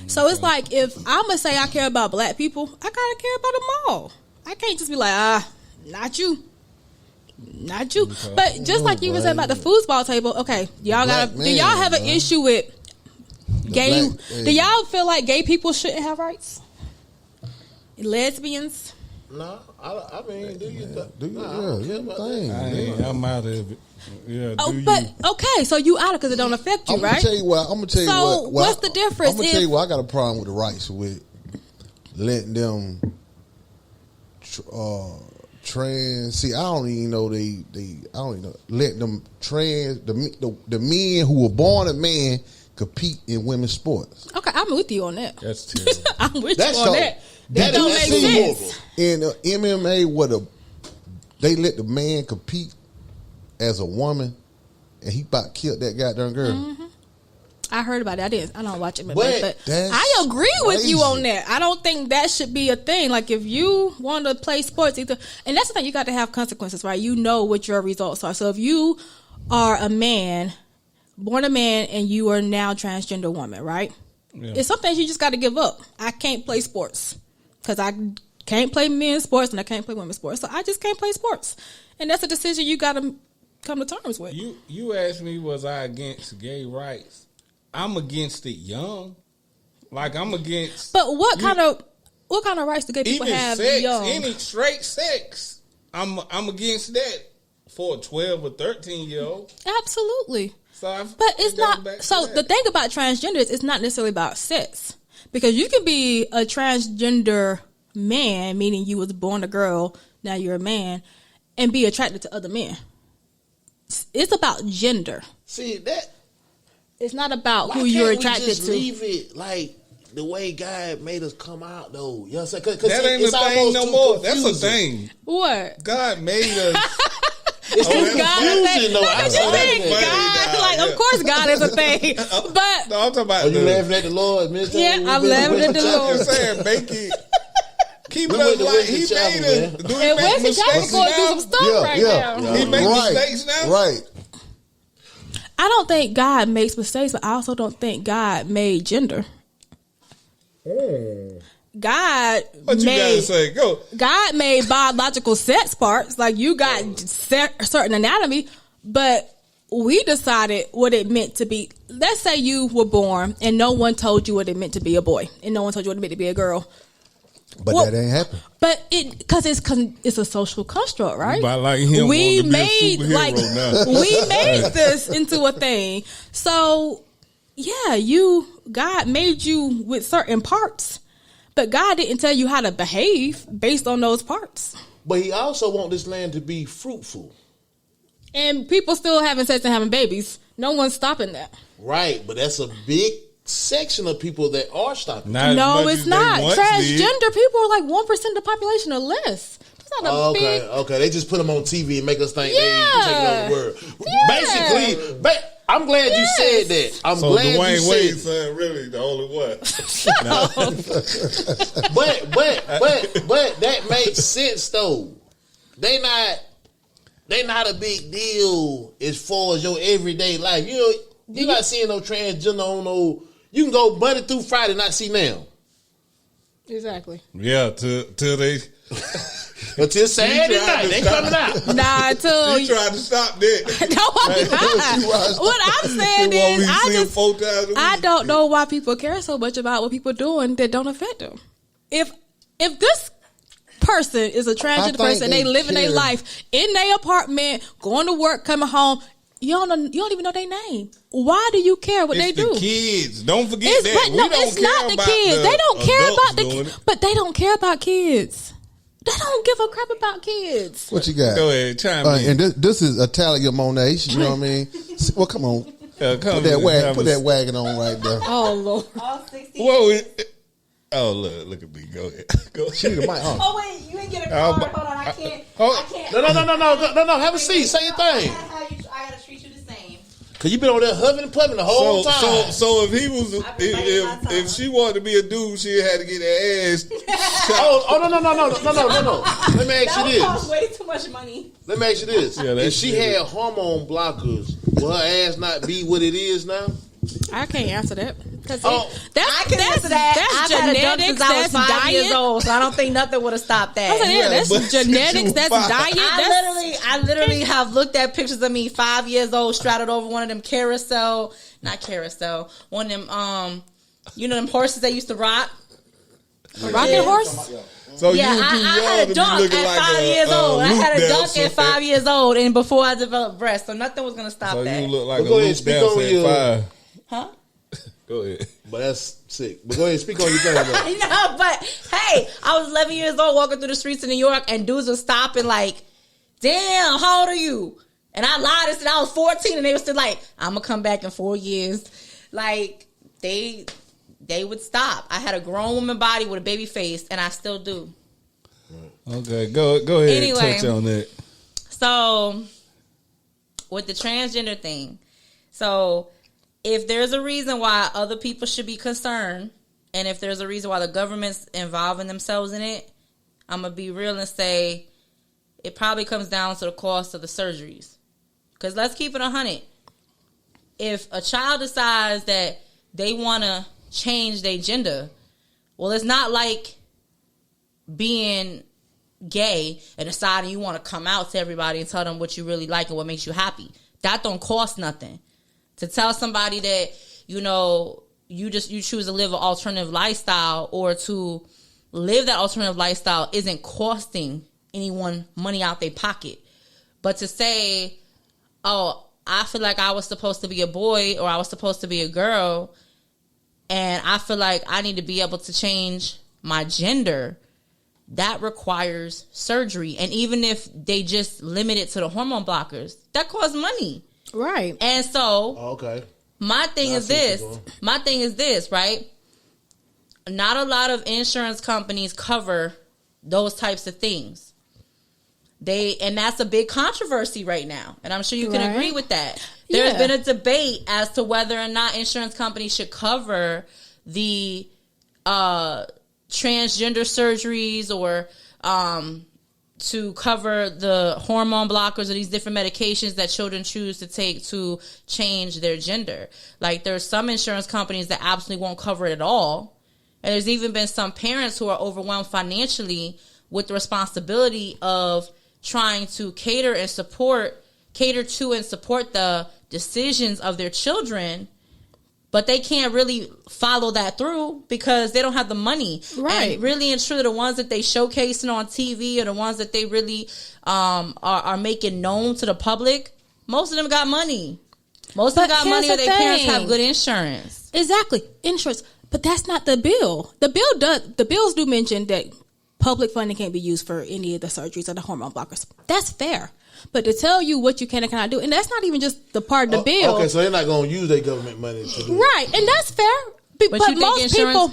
S3: So it's like, if I'm going to say I care about black people, I got to care about them all. I can't just be like, not you. Not you.
S6: Okay.
S3: But just like you were saying about the foosball table, okay, do y'all have an issue with gay? Do y'all feel like gay people shouldn't have rights? Lesbians?
S4: No, I mean, do you?
S6: I'm out of it. Yeah,
S3: Okay, so you out of because it don't affect you,
S5: I'm
S3: right?
S5: gonna tell you what.
S3: What's the difference?
S5: I'm gonna tell you what. I got a problem with the rights with letting them trans. See, I don't even know I don't even know. Let them trans the men who were born a man compete in women's sports.
S3: Okay, I'm with you on that.
S6: That's terrible.
S3: I'm with
S5: That's
S3: you on
S5: so-
S3: that. That don't make sense.
S5: In MMA, they let the man compete as a woman, and he about killed that goddamn girl.
S3: I heard about it. I don't watch it, but
S5: That's
S3: I agree with you
S5: crazy.
S3: on that. I don't think that should be a thing. Like, if you want to play sports, and that's the thing, you got to have consequences, right? You know what your results are. So if you are a man, born a man, and you are now transgender woman, right? Yeah. It's something you just got to give up. I can't play sports because I can't play men's sports and I can't play women's sports. So I just can't play sports. And that's a decision you got to come to terms with.
S6: You asked me, was I against gay rights? I'm against it young. Like, I'm against.
S3: But what kind of rights do gay people
S6: even
S3: have
S6: sex,
S3: young?
S6: any straight sex. I'm against that for a 12 or 13-year-old.
S3: Absolutely.
S6: So
S3: but it's not. So the thing about transgender is it's not necessarily about sex, because you can be a transgender man, meaning you was born a girl, now you're a man, and be attracted to other men. It's about gender.
S4: See that.
S3: It's not about
S4: Why
S3: who you're
S4: can't we
S3: attracted
S4: just
S3: to.
S4: Leave it like the way God made us come out, though. You know what I'm saying? Cause
S6: That ain't a thing no more. That's a thing.
S3: What?
S6: God made us.
S4: It's
S3: God
S4: confusion, though.
S3: no,
S4: I
S3: you
S4: saw
S3: think
S4: that.
S3: God, like, of course God is a thing. But
S6: No, I'm talking about.
S4: Are you laughing at the Lord, Mister?
S3: Yeah, I'm laughing at the
S6: I'm
S3: Lord.
S6: just saying, make it. Keep
S4: We
S6: us
S4: went to
S6: like he
S4: Wesley Chapel,
S6: made
S4: man.
S6: us. Do he
S3: and
S6: make
S3: Wesley Chapel
S6: mistakes
S3: going through
S6: now?
S3: some stuff right now.
S6: He make
S5: Right.
S6: mistakes now.
S5: Right.
S3: I don't think God makes mistakes, but I also don't think God made gender. God
S6: What you gotta
S3: made
S6: say? Go.
S3: God made biological sex parts. Like you got certain anatomy, but we decided what it meant to be. Let's say you were born and no one told you what it meant to be a boy, and no one told you what it meant to be a girl.
S5: But
S3: Well,
S5: that ain't happened.
S3: But because it's a social construct, right?
S6: But like him
S3: we
S6: wanting to be a
S3: made
S6: superhero
S3: like
S6: now.
S3: we made this into a thing. So yeah, God made you with certain parts, but God didn't tell you how to behave based on those parts.
S4: But he also want this land to be fruitful.
S3: And people still having sex and having babies. No one's stopping that.
S4: Right, but that's a big section of people that are stopping.
S6: Not as
S3: No,
S6: much
S3: it's
S6: as they
S3: not.
S6: once
S3: Transgender
S6: did.
S3: people are like 1% of the population or less. It's not a big.
S4: Okay. They just put them on TV and make us think
S3: Yeah.
S4: they taking over the world.
S3: Yeah.
S4: Basically, I'm glad you said that. I'm
S6: So
S4: glad you
S6: Dwayne Wade's
S4: said.
S6: son really the only one.
S4: But that makes sense though. They not a big deal as far as your everyday life. You're not seeing no transgender on no. You can go Monday through Friday and not see now.
S3: Exactly.
S6: Yeah, till they
S4: Until Saturday
S6: tried
S4: night,
S6: to
S4: they
S6: stop.
S4: coming out.
S3: Nah, until
S6: he tried to stop that.
S3: no, I'm not. What I'm saying is,
S6: see him 4 times a week.
S3: I don't know why people care so much about what people doing that don't affect them. If this person is a transgender person, they living their life in their apartment, going to work, coming home. You don't even know their name. Why do you care what
S6: It's
S3: they do?
S6: the kids. Don't forget
S3: It's,
S6: that.
S3: but no,
S6: we don't
S3: it's
S6: care
S3: not the
S6: about
S3: kids.
S6: the
S3: They don't care
S6: adults
S3: about
S6: doing
S3: the
S6: it.
S3: but they don't care about kids. They don't give a crap about kids.
S5: What you got?
S6: Go ahead, chime in.
S5: And this is Italia Monet. You know what I mean? Well, come on.
S6: Come
S5: Put that wagon on right there.
S3: Oh Lord.
S7: All 60.
S6: Whoa! Oh look at me. Go ahead. Go ahead.
S5: She need a mic, huh?
S7: Oh wait, you ain't get a card. Hold on, I can't. I can't.
S4: No. Have a seat. Say your thing.
S7: I gotta treat you the same.
S4: Cause you been over there huffing and puffing the whole time.
S6: So if he was,
S7: I've been biting my tongue.
S6: if she wanted to be a dude, she had to get her ass.
S4: No. Let me ask
S7: That
S4: you
S7: would cost
S4: this.
S7: way too much money.
S4: Let me ask you this.
S6: Yeah, that's
S4: If she
S6: true.
S4: had hormone blockers, will her ass not be what it is now?
S3: I can't answer that. Cause
S4: Oh.
S7: I can answer that.
S3: That's
S7: I've had a dunk
S3: genetics.
S7: since I was
S3: That's
S7: 5 years
S3: diet.
S7: old, so I don't think nothing would have stopped that.
S3: I said, yeah, that's
S6: but
S3: genetics.
S6: you
S3: That's
S6: fine.
S3: diet.
S7: I literally have looked at pictures of me 5 years old, straddled over one of them one of them, them horses that used to rock.
S3: Rocking horse.
S6: So
S7: Yeah,
S6: you were too
S7: I
S6: young
S7: had
S6: to
S7: a
S6: be
S7: dunk
S6: looking
S7: at
S6: like
S7: 5 years old. I
S6: loop
S7: had a dunk
S6: dancer.
S7: at 5 years old, and before I developed breasts, so nothing was gonna stop
S6: So
S7: that.
S6: you look like
S4: But
S6: a
S4: go ahead,
S6: loop
S4: speak
S6: dancer
S4: on
S6: at
S4: your-
S6: 5.
S7: Huh?
S6: Go ahead.
S4: But that's sick. But go ahead, speak on your thing. Though.
S7: No, but hey, I was 11 years old walking through the streets of New York, and dudes would stop and like, damn, how old are you? And I lied and said I was 14, and they were still like, I'm gonna come back in 4 years. Like, they would stop. I had a grown woman body with a baby face, and I still do.
S6: Okay, go ahead
S7: Anyway.
S6: and touch on that.
S7: So, with the transgender thing, so if there's a reason why other people should be concerned, and if there's a reason why the government's involving themselves in it, I'm going to be real and say it probably comes down to the cost of the surgeries. Because let's keep it 100. If a child decides that they want to change their gender, well, it's not like being gay and deciding you want to come out to everybody and tell them what you really like and what makes you happy. That don't cost nothing. To tell somebody that, you choose to live an alternative lifestyle or to live that alternative lifestyle isn't costing anyone money out their pocket. But to say, oh, I feel like I was supposed to be a boy or I was supposed to be a girl and I feel like I need to be able to change my gender, that requires surgery. And even if they just limit it to the hormone blockers, that costs money.
S3: Right.
S7: And so
S4: Okay.
S7: my thing is this, right? not a lot of insurance companies cover those types of things. And that's a big controversy right now. And I'm sure you can agree with that. There's been a debate as to whether or not insurance companies should cover the transgender surgeries or to cover the hormone blockers or these different medications that children choose to take to change their gender. Like, there's some insurance companies that absolutely won't cover it at all. And there's even been some parents who are overwhelmed financially with the responsibility of trying to cater to and support the decisions of their children, but they can't really follow that through because they don't have the money.
S3: Right.
S7: And really and truly, the ones that they showcasing on TV or the ones that they really are making known to the public, most of them got money. Most of them got money, or their parents have good insurance.
S3: Exactly. Insurance. But that's not the bill. The bills do mention that public funding can't be used for any of the surgeries or the hormone blockers. That's fair. But to tell you what you can and cannot do, and that's not even just the part of the bill.
S4: Okay, so they're not going to use their government money to do
S3: right, and that's fair.
S7: But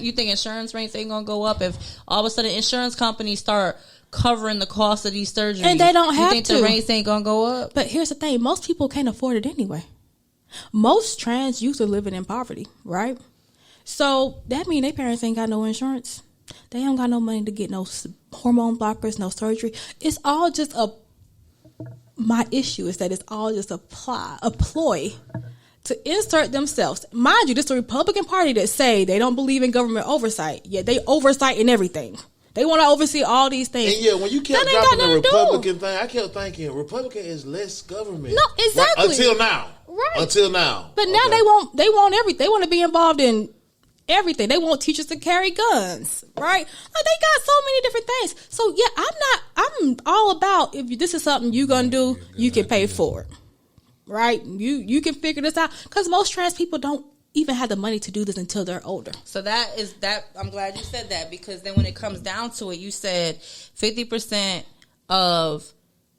S7: you think insurance rates ain't going to go up if all of a sudden insurance companies start covering the cost of these surgeries?
S3: And they don't have to.
S7: You think the rates ain't going to go up?
S3: But here's the thing. Most people can't afford it anyway. Most trans youth are living in poverty, right? So that means their parents ain't got no insurance. They don't got no money to get no hormone blockers, no surgery. It's all just my issue is that it's all just a ploy to insert themselves. Mind you, this is the Republican Party that say they don't believe in government oversight, yet they oversight in everything. They want to oversee all these things.
S4: And yeah, when you kept dropping the Republican thing, I kept thinking Republican is less government.
S3: No, exactly.
S4: Right? Until now.
S3: Right.
S4: Until now.
S3: But now they want everything. They want to be involved in everything. They want teachers to carry guns, right? Like, they got so many different things. So yeah, I'm all about, if this is something you're gonna do, you can pay for it, right? You can figure this out, because most trans people don't even have the money to do this until they're older.
S7: So I'm glad you said that, because then when it comes down to it, you said 50% of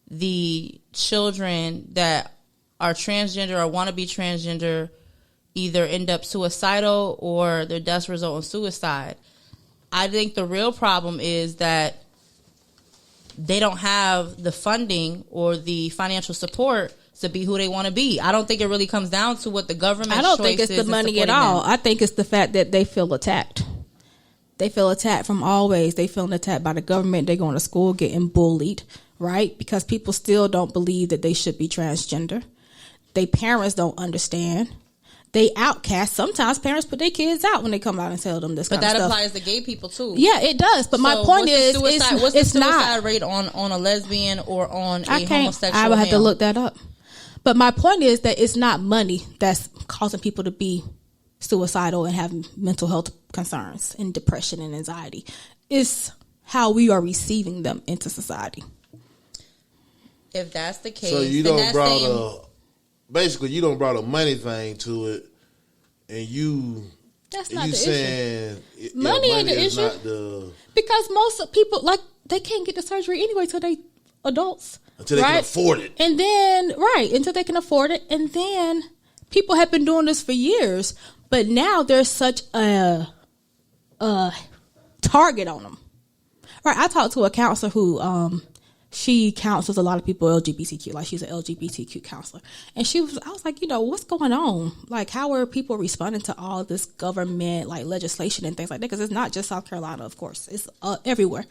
S7: the children that are transgender or want to be transgender either end up suicidal or their deaths result in suicide. I think the real problem is that they don't have the funding or the financial support to be who they want to be. I don't think it really comes down to what the government.
S3: I don't think it's the money at all. I think it's the fact that they feel attacked. They feel attacked from all ways. They feel attacked by the government. They're going to school getting bullied, right? Because people still don't believe that they should be transgender. Their parents don't understand. They outcast. Sometimes parents put their kids out when they come out and tell them this kind of stuff.
S7: But that applies to gay people too.
S3: Yeah, it does. But my point is,
S7: what's the suicide
S3: not
S7: rate on a lesbian or on a homosexual?
S3: I would have
S7: male?
S3: to look that up. But my point is that it's not money that's causing people to be suicidal and have mental health concerns and depression and anxiety. It's how we are receiving them into society.
S7: If that's the case,
S4: so you don't brought a money thing to it, and
S3: that's not the
S4: saying
S3: issue. Money ain't the issue, because most people, like, they can't get the surgery anyway till they adults.
S4: Until they can afford it.
S3: And then, until they can afford it. And then people have been doing this for years, but now there's such a target on them. Right. I talked to a counselor who, she counsels a lot of people LGBTQ, like she's an LGBTQ counselor. And I was like, what's going on? Like, how are people responding to all this government, like, legislation and things like that? Because it's not just South Carolina, of course. It's everywhere.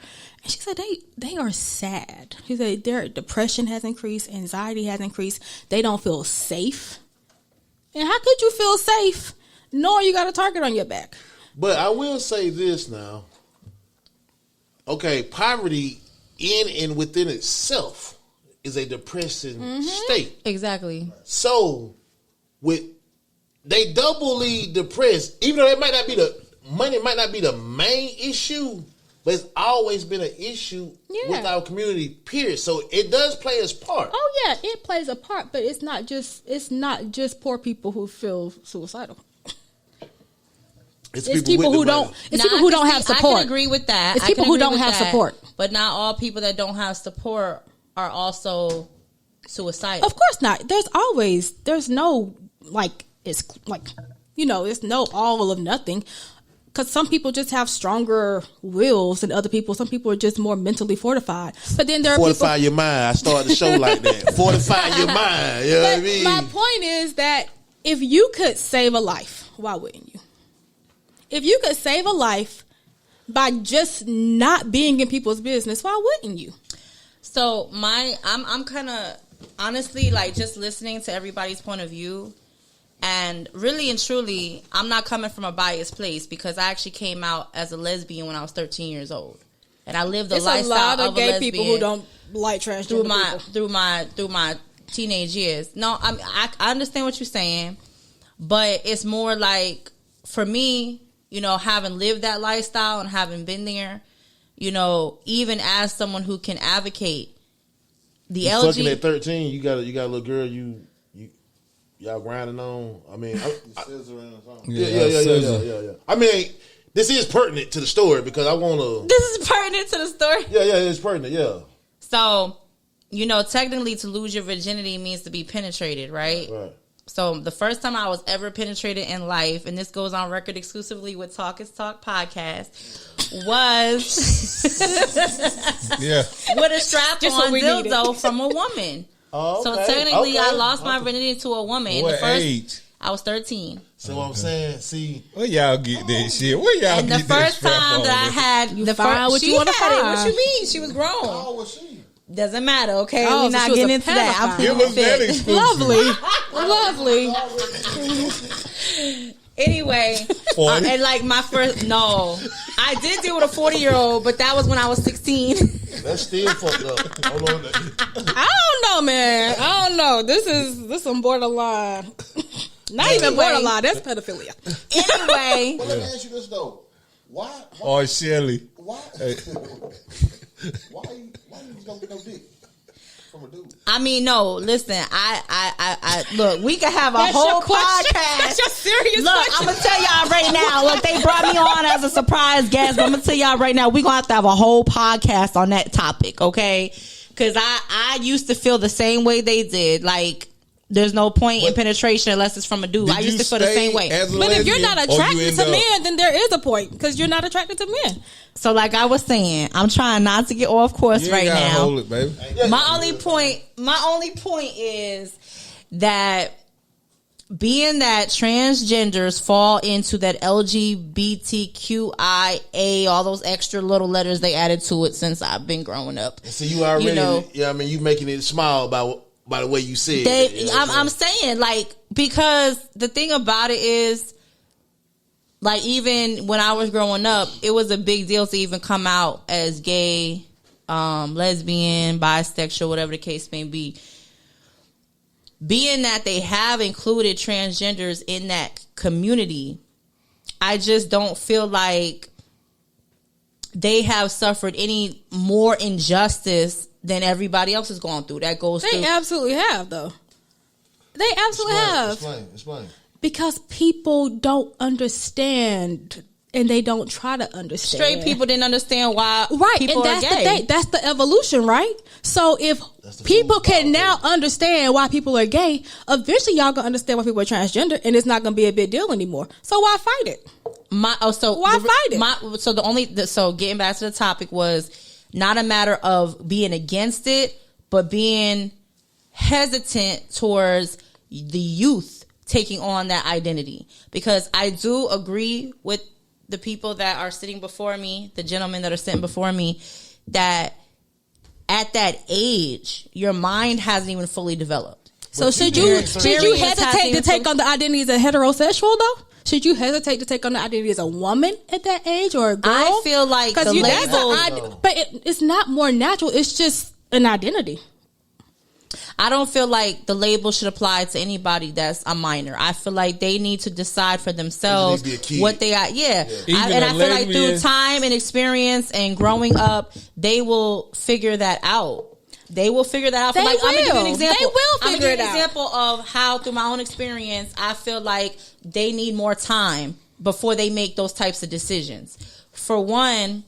S3: And she said they are sad. She said their depression has increased, anxiety has increased. They don't feel safe. And how could you feel safe knowing you got a target on your back?
S4: But I will say this now. Okay, poverty in and within itself is a depressing state.
S7: Exactly.
S4: So they doubly depressed, even though it might not be money might not be the main issue, but it's always been an issue with our community, period. So it does play its part.
S3: Oh yeah, it plays a part, but it's not just poor people who feel suicidal. It's people who don't. It's people who don't have support.
S7: I can agree with that.
S3: It's people who don't have support.
S7: But not all people that don't have support are also suicidal.
S3: Of course not. There's no, like, it's like, it's no all of nothing. because some people just have stronger wills than other people. Some people are just more mentally fortified. But then there are
S4: Fortify your mind. I started the show like that. Fortify your mind. You know what I mean?
S3: My point is that if you could save a life, why wouldn't you? If you could save a life by just not being in people's business, why wouldn't you?
S7: So I'm kind of honestly like just listening to everybody's point of view, and really and truly, I'm not coming from a biased place because I actually came out as a lesbian when I was 13 years old, and I lived the lifestyle
S3: a lot of gay
S7: lesbian
S3: people who don't like transgender people.
S7: through my teenage years. No, I understand what you're saying, but it's more like for me, you know, having lived that lifestyle and having been there, you know, even as someone who can advocate the
S4: you
S7: LG.
S4: Fucking at 13, you got a little girl y'all grinding on. I mean, yeah. I mean, this is pertinent to the story because I want to.
S7: This is pertinent to the story.
S4: Yeah, it's pertinent. Yeah.
S7: So, you know, technically, to lose your virginity means to be penetrated, right?
S4: Right.
S7: So the first time I was ever penetrated in life, and this goes on record exclusively with Podcast, was with a strap-on dildo from a woman.
S4: Oh, okay.
S7: So technically,
S4: okay.
S7: I lost my virginity to a woman.
S6: What age?
S7: I was 13.
S4: So what I'm saying, see,
S6: where y'all get that shit? Where y'all
S7: and
S6: get
S7: the first time that I had
S3: the first,
S7: what
S3: you want to find?
S7: What you mean? She was grown.
S5: How old was she?
S7: Doesn't matter, okay?
S3: Oh,
S7: We're
S3: so
S7: not
S3: she was
S7: getting
S3: a
S7: into that. I'm
S3: pedophile.
S6: It was that
S7: fit.
S6: exclusive.
S3: Lovely.
S7: Anyway,
S6: 40?
S7: and like my first, no, I did deal with a 40-year-old, but that was when I was 16.
S4: that's still fucked up. Hold on.
S3: I don't know, man. I don't know. This some borderline. Not even borderline. That's pedophilia.
S7: Anyway,
S5: Well, let me ask you this though. Why
S6: Or Shelly.
S5: why you just don't get no dick from a dude?
S7: I mean, no. Listen, I look. We could have a
S3: That's
S7: whole
S3: your question.
S7: podcast.
S3: That's your serious
S7: Look,
S3: question.
S7: I'm gonna tell y'all right now. Look, they brought me on as a surprise guest, but I'm gonna tell y'all right now. We're gonna have a whole podcast on that topic, okay? Because I used to feel the same way they did. Like, there's no point in penetration unless it's from a dude. I used to feel the same way.
S3: But if you're not attracted to men, then there is a point because you're not attracted to men.
S7: So, like I was saying, I'm trying not to get off course
S6: You
S7: right
S6: ain't gotta
S7: now.
S6: hold it, baby.
S7: My only point is that being that transgenders fall into that LGBTQIA, all those extra little letters they added to it since I've been growing up.
S4: So you already,
S7: You know,
S4: I mean, you making it small by the way you said it. You know what
S7: I'm saying, like, because the thing about it is, like, even when I was growing up, it was a big deal to even come out as gay, lesbian, bisexual, whatever the case may be. Being that they have included transgenders in that community, I just don't feel like they have suffered any more injustice than everybody else is going through. That goes
S3: They
S7: through.
S3: absolutely have, though. They absolutely have.
S5: Explain.
S3: Because people don't understand and they don't try to understand.
S7: Straight people didn't understand why people
S3: and that's
S7: are gay.
S3: the thing. That's the evolution, right? So if people can now understand why people are gay, eventually y'all gonna understand why people are transgender, and it's not gonna be a big deal anymore. So why fight it? Why fight it?
S7: So getting back to the topic was not a matter of being against it, but being hesitant towards the youth taking on that identity. Because I do agree with the people that are sitting before me, the gentlemen that are sitting before me, that at that age, your mind hasn't even fully developed.
S3: So should you hesitate to take on the identity as a heterosexual though? Should you hesitate to take on the identity as a woman at that age or a girl?
S7: I feel like the label,
S3: but it's not more natural. It's just an identity.
S7: I don't feel like the label should apply to anybody that's a minor. I feel like they need to decide for themselves what they are. Yeah. I feel like through time and experience and growing up, they will figure that out. I'm going to give you an example.
S3: They will figure it out.
S7: I'm going to give you an example of how, through my own experience, I feel like they need more time before they make those types of decisions. For one,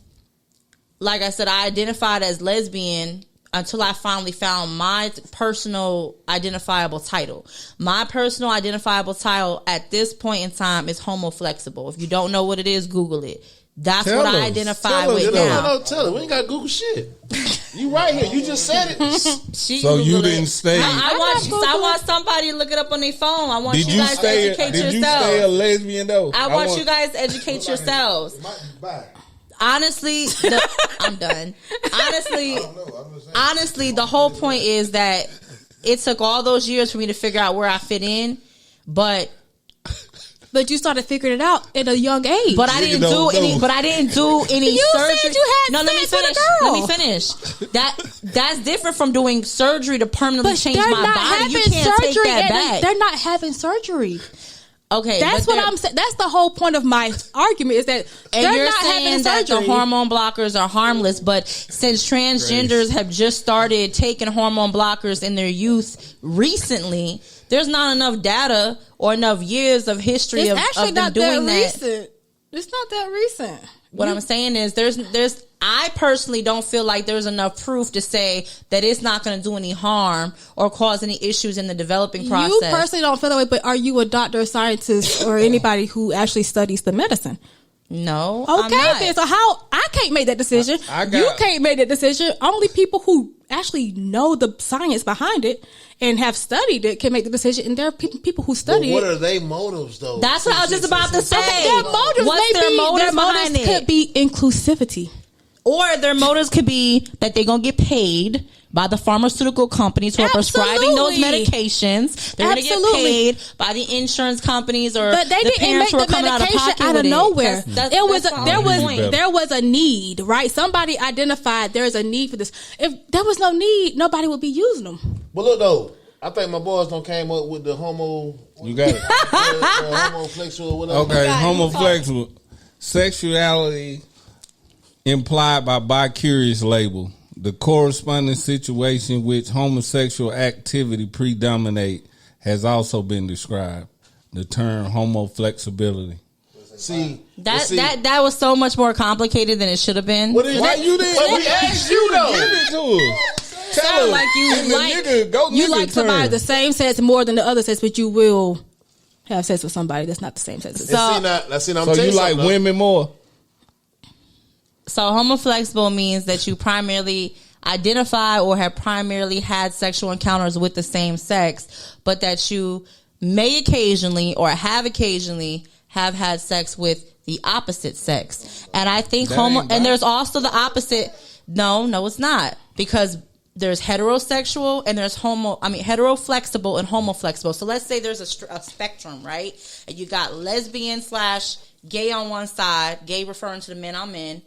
S7: like I said, I identified as lesbian until I finally found my personal identifiable title. My personal identifiable title at this point in time is homoflexible. If you don't know what it is, Google it. That's what I identify with now.
S4: No, tell her. We ain't got to Google shit. You right here. You just said it.
S6: So you didn't stay.
S7: I want somebody to look it up on their phone. I want you guys to educate yourselves.
S6: Did you stay a lesbian though?
S7: I want you guys to educate yourselves. Honestly, I'm done. Honestly, the whole point is that it took all those years for me to figure out where I fit in, but
S3: you started figuring it out at a young age.
S7: But I didn't do any. But I didn't do any
S3: you
S7: surgery.
S3: Said you had sex with a girl.
S7: Let me finish. That's different from doing surgery to permanently change my body. You can't take that back.
S3: They're not having surgery.
S7: Okay,
S3: that's what I'm saying. That's the whole point of my argument is that they're not having
S7: that
S3: surgery.
S7: The hormone blockers are harmless, but since transgenders have just started taking hormone blockers in their youth recently, there's not enough data or enough years of history of them doing that.
S3: Recent. It's not that recent.
S7: What I'm saying is there's I personally don't feel like there's enough proof to say that it's not going to do any harm or cause any issues in the developing process.
S3: You personally don't feel that way, but are you a doctor, a scientist, or anybody who actually studies the medicine?
S7: No.
S3: Okay, then. So how I can't make that decision. You can't make that decision. Only people who actually know the science behind it and have studied it can make the decision. And there are people who study
S4: what are their motives, though?
S7: That's what I was just about to say.
S3: Their motives, their motives could be inclusivity.
S7: Or their motives could be that they're going to get paid by the pharmaceutical companies who are prescribing those medications. They're going to get paid by the insurance companies or
S3: but they
S7: the
S3: didn't
S7: parents
S3: make
S7: who are
S3: the
S7: coming
S3: medication out of nowhere. There was a need, right? Somebody identified there's a need for this. If there was no need, nobody would be using them.
S4: But look though, I think my boys don't came up with the homo.
S6: You got it.
S4: Homoflexible, whatever.
S6: Okay, homoflexible sexuality implied by bi-curious label. The corresponding situation which homosexual activity predominate has also been described. The term homoflexibility.
S7: That was so much more complicated than it should have been.
S4: Why you didn't? But we asked you though.
S6: Give it to us. Tell us.
S3: Like you like somebody the same sex more than the other sex, but you will have sex with somebody that's not the same sex.
S6: So you like women more?
S7: So homoflexible means that you primarily identify or have primarily had sexual encounters with the same sex, but that you may occasionally or have occasionally have had sex with the opposite sex. And I think and there's also the opposite. No, it's not, because there's heterosexual and there's heteroflexible and homoflexible. So let's say there's a spectrum, right? And you got lesbian / gay on one side, gay referring to the men I'm in,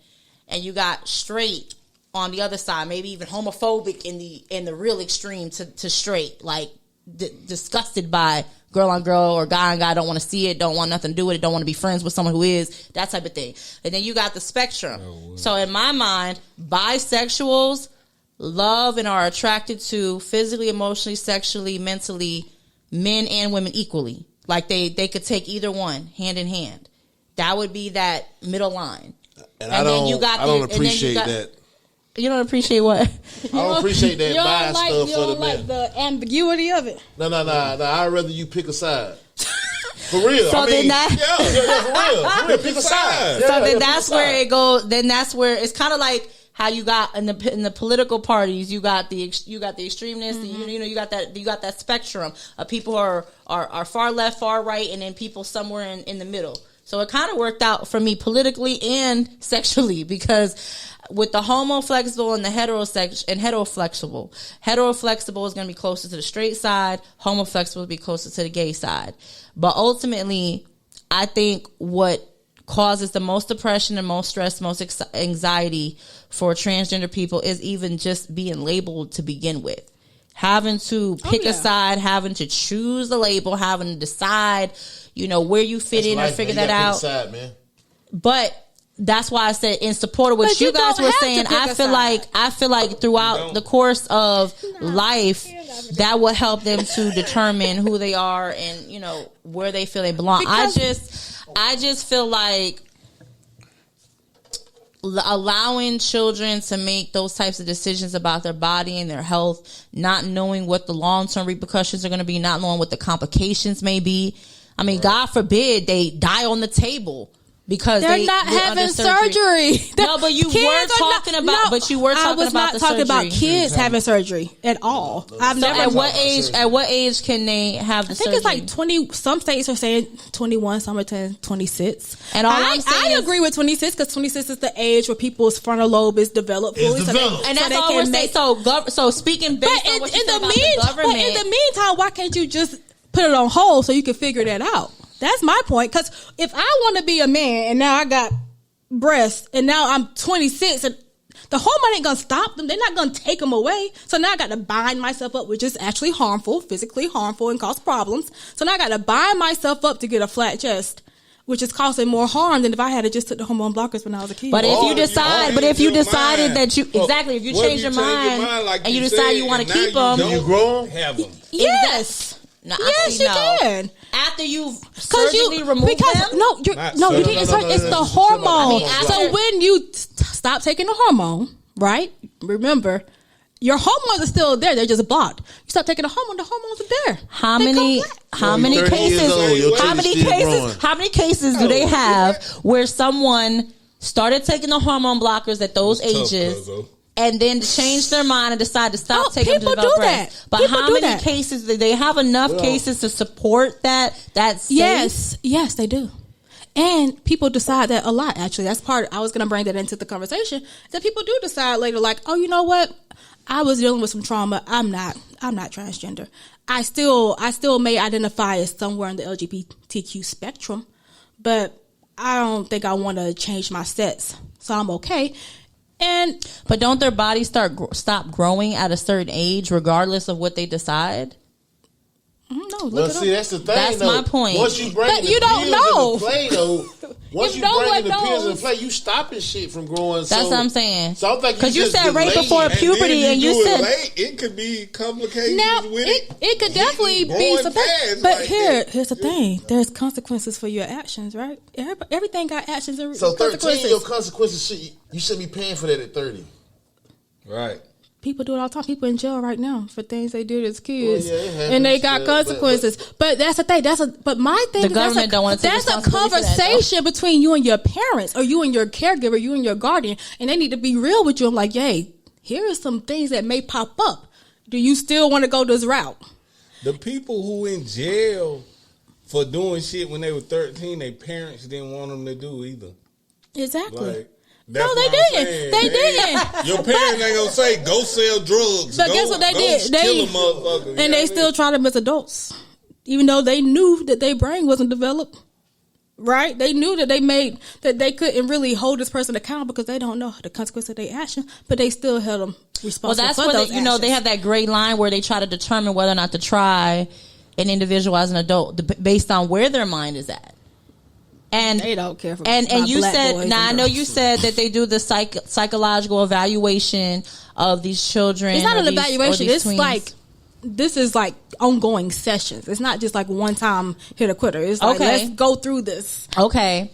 S7: and you got straight on the other side, maybe even homophobic in the real extreme to straight, like disgusted by girl on girl or guy on guy, don't want to see it, don't want nothing to do with it, don't want to be friends with someone who is, that type of thing. And then you got the spectrum. So in my mind, bisexuals love and are attracted to physically, emotionally, sexually, mentally, men and women equally. Like they could take either one hand in hand. That would be that middle line.
S4: And I don't appreciate that.
S7: You don't appreciate what?
S4: I don't appreciate that bias stuff for the men.
S3: You don't like the ambiguity of it?
S4: No. I'd rather you pick a side. For real.
S7: So for real.
S4: Pick a side.
S7: Then that's where it goes. Then that's where it's kind of like how you got in the political parties. You got the extremists. Mm-hmm. You got that spectrum of people who are far left, far right, and then people somewhere in the middle. So it kind of worked out for me politically and sexually, because with the homoflexible and the heteroflexible is going to be closer to the straight side. Homoflexible will be closer to the gay side. But ultimately, I think what causes the most depression and most stress, most anxiety for transgender people is even just being labeled to begin with. Having to pick a side, having to choose a label, having to decide, where you fit in or figure that out.
S4: Side, man.
S7: But that's why I said in support of what you guys were saying, I feel like throughout the course of life, that will help them to determine who they are and, where they feel they belong. I just feel like allowing children to make those types of decisions about their body and their health, not knowing what the long-term repercussions are going to be, not knowing what the complications may be. I mean, God forbid they die on the table because
S3: they're not having surgery.
S7: No, but you were talking about. But you were talking about the surgery.
S3: I was not talking about kids having surgery at all. I've never.
S7: At what age? At what age can they have the surgery?
S3: I think it's like 20. Some states are saying 21. Some are saying 26.
S7: And
S3: I agree with 26 because 26 is the age where people's frontal lobe is developed fully.
S7: And that's all we're saying. So speaking based on what you said about the government.
S3: But in the meantime, why can't you just put it on hold so you can figure that out? That's my point. Because if I want to be a man and now I got breasts and now I'm 26 and the hormone ain't going to stop them. They're not going to take them away. So now I got to bind myself up, which is actually harmful, physically harmful and cause problems. So now I got to bind myself up to get a flat chest, which is causing more harm than if I had just took the hormone blockers when I was a kid.
S7: But if you decided that you if you change your mind and you decide you want to keep them,
S4: you grow them?
S6: Have them.
S3: Yes.
S7: No,
S3: yes, you can.
S7: After you've surgically removed them?
S3: You didn't surgery. It's the hormone. So when you stop taking the hormone, right? Remember, your hormones are still there. They're just blocked. You stop taking the hormones are there. How many
S7: cases do they have where someone started taking the hormone blockers at those ages? And then change their mind and decide to stop taking them to develop breasts. But how many cases do they have enough cases to support that? That's
S3: yes, they do. And people decide that a lot. Actually, that's part. I was going to bring that into the conversation. That people do decide later, like, oh, you know what? I was dealing with some trauma. I'm not transgender. I still may identify as somewhere in the LGBTQ spectrum, but I don't think I want to change my sex, so I'm okay.
S7: But don't their bodies stop growing at a certain age, regardless of what they decide?
S3: No,
S4: that's the thing.
S7: That's my point.
S4: Once you bring the pills into play, though, once you bring the pills into play, you stopping shit from growing.
S7: That's what I'm saying.
S4: So I think
S7: because you said right before puberty, and you said
S6: it could be complicated.
S3: Now
S6: with
S3: it could definitely be something. But like here's the thing: there's consequences for your actions, right? Everything got actions and consequences.
S4: 13, your consequences you shouldn't be paying for that at 30.
S6: Right.
S3: People do it all the time. People in jail right now for things they did as kids, and they got consequences. But that's the thing. But my thing,
S7: the government don't want to take
S3: that's a conversation between you and your parents, or you and your caregiver, you and your guardian, and they need to be real with you. I'm like, hey, here are some things that may pop up. Do you still want to go this route?
S6: The people who in jail for doing shit when they were 13, their parents didn't want them to do either.
S3: Exactly.
S6: No,
S3: they didn't. They didn't.
S6: Your parents ain't gonna say go sell drugs.
S3: But guess what they did?
S6: Kill a motherfucker.
S3: And they still try them as adults, even though they knew that their brain wasn't developed. Right? They knew that they couldn't really hold this person accountable because they don't know the consequence of their action, but they still held them responsible.
S7: Well, that's
S3: for
S7: where
S3: those actions.
S7: they have that gray line where they try to determine whether or not to try an individual as an adult based on where their mind is at. And
S3: they don't care for
S7: and you said I know you said that they do the psychological evaluation of these children.
S3: It's not an evaluation. It's like this is like ongoing sessions. It's not just like one time hit a quitter. It's like let's go through this.
S7: Okay.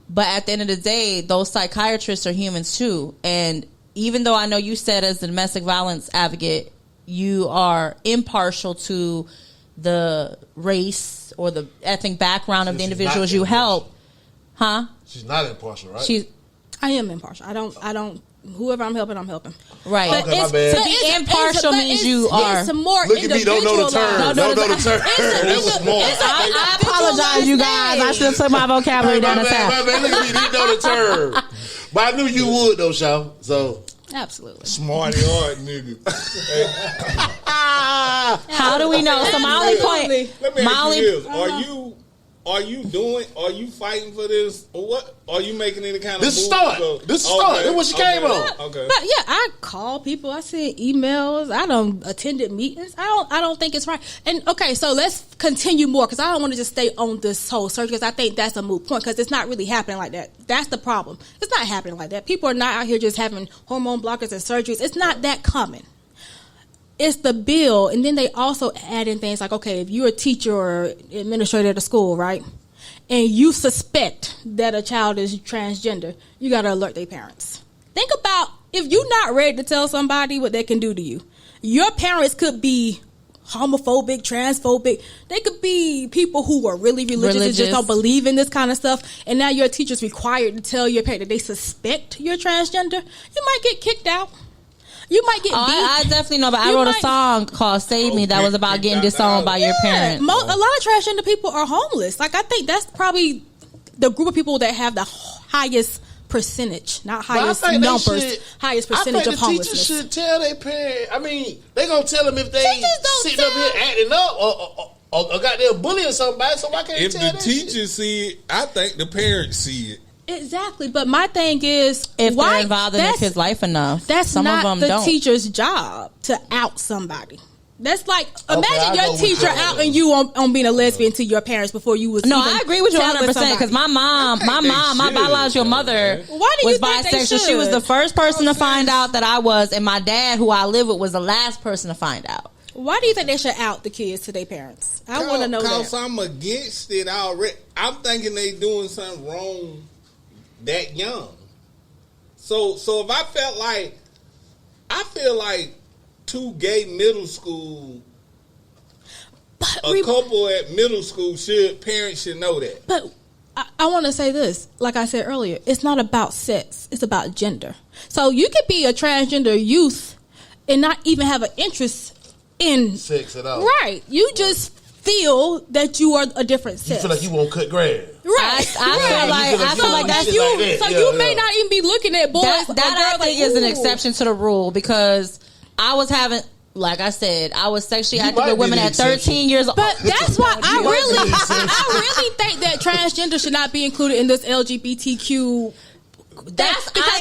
S7: But at the end of the day, those psychiatrists are humans too. And even though I know you said as a domestic violence advocate, you are impartial to the race or the ethnic background of the individuals you help, huh?
S4: She's not impartial, right?
S3: I am impartial. I don't. Whoever I'm helping, I'm helping.
S7: Right.
S3: But
S4: okay, my bad.
S7: To be impartial means you are.
S3: It's more
S4: look at me. Don't know the term. Don't know the term.
S6: That was smart.
S7: I apologize, you guys. I should have took my vocabulary down the south.
S4: My bad. Look at me. Didn't know the term. But I knew you would, though, Shaw. So.
S3: Absolutely.
S6: Smarty hard nigga.
S7: How do we know? So my only point.
S6: Let me ask you this. Are you fighting for this? Or what? Are you making any kind of
S4: This start. This start. This what she came on.
S6: Okay.
S3: But yeah, I call people. I send emails. I don't attended meetings. I don't think it's right. And okay, so let's continue more because I don't want to just stay on this whole search because I think that's a moot point because it's not really happening like that. That's the problem. It's not happening like that. People are not out here just having hormone blockers and surgeries. It's not that common. It's the bill, and then they also add in things like, okay, if you're a teacher or administrator at a school, right, and you suspect that a child is transgender, you got to alert their parents. Think about if you're not ready to tell somebody what they can do to you. Your parents could be homophobic, transphobic. They could be people who are really religious and just don't believe in this kind of stuff. And now your teacher's required to tell your parent that they suspect you're transgender. You might get kicked out. You might get beat.
S7: I definitely know, but I wrote a song called Save Me that was about getting disowned by your parents.
S3: A lot of transgender people are homeless. Like, I think that's probably the group of people that have the highest percentage, not highest numbers, highest percentage of homelessness.
S4: Teachers should tell their parents. I mean, they gonna tell them if they sitting up here acting up or got their bullying somebody. So why can't they tell them?
S6: If the teachers see it, I think the parents see it.
S3: Exactly, but my thing is,
S7: if they're involved in their kid's life enough,
S3: that's
S7: some
S3: not
S7: of them
S3: the
S7: don't.
S3: Teacher's job to out somebody. That's like, imagine your teacher outing you on being a lesbian to your parents before you was.
S7: No, I agree with you 100% because my biological mother was bisexual. She was the first person to find out that I was, and my dad, who I live with, was the last person to find out.
S3: Why do you think they should out the kids to their parents? I want to know that.
S6: Because I'm against it already. I'm thinking they doing something wrong that young. So if I feel like two gay middle school, couple at middle school parents should know that.
S3: But I want to say this, like I said earlier, it's not about sex, it's about gender. So you could be a transgender youth and not even have an interest in
S4: sex at all.
S3: Right. You just feel that you are a different sex.
S4: You feel like you won't cut grass.
S3: Right.
S7: I feel like that's you.
S3: So you may not even be looking at boys.
S7: That I think is an exception to the rule because I was having, like I said, I was sexually active with women at 13 years old.
S3: But that's why I really think that transgender should not be included in this LGBTQ.
S7: I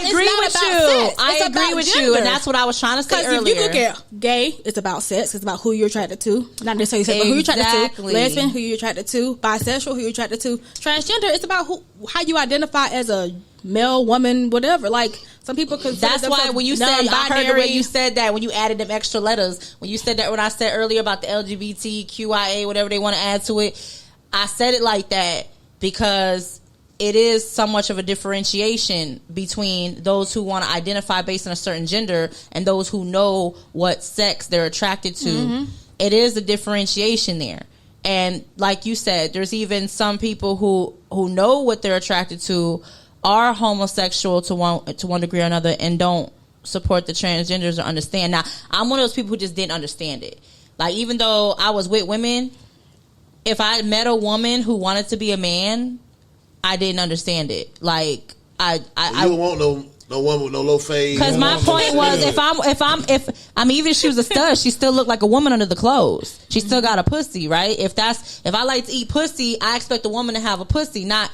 S7: agree with you. I agree with you, and that's what I was trying to say earlier.
S3: If you look at gay, it's about sex. It's about who you're attracted to. Not necessarily sex, but who you're attracted to. Lesbian, who you're attracted to. Bisexual, who you're attracted to. Transgender, it's about how you identify as a male, woman, whatever. Like, some people consider
S7: that's why when you said, I heard the way you said that when you added them extra letters. When you said that, when I said earlier about the LGBTQIA, whatever they want to add to it, I said it like that because it is so much of a differentiation between those who want to identify based on a certain gender and those who know what sex they're attracted to. Mm-hmm. It is a differentiation there. And like you said, there's even some people who know what they're attracted to, are homosexual to one degree or another, and don't support the transgenders or understand. Now, I'm one of those people who just didn't understand it. Like, even though I was with women, if I met a woman who wanted to be a man, I didn't understand it. Like, I
S4: don't want no woman with no low fade.
S7: Because my point was, even if she was a stud, she still looked like a woman under the clothes. She still got a pussy, right? If I like to eat pussy, I expect a woman to have a pussy, not,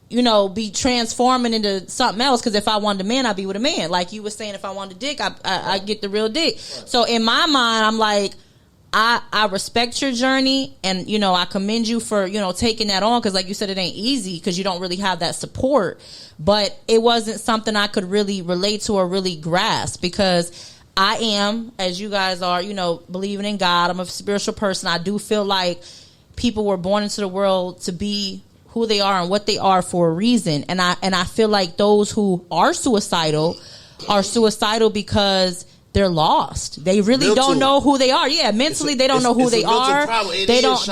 S7: be transforming into something else. Because if I wanted a man, I'd be with a man. Like you were saying, if I wanted a dick, I get the real dick. Right. So in my mind, I'm like, I respect your journey, and I commend you for taking that on, because like you said, it ain't easy because you don't really have that support. But it wasn't something I could really relate to or really grasp, because I am, as you guys are, believing in God. I'm a spiritual person. I do feel like people were born into the world to be who they are and what they are for a reason, and I feel like those who are suicidal because they're lost. They really don't know who they are. Yeah, mentally they don't know who they are. They can't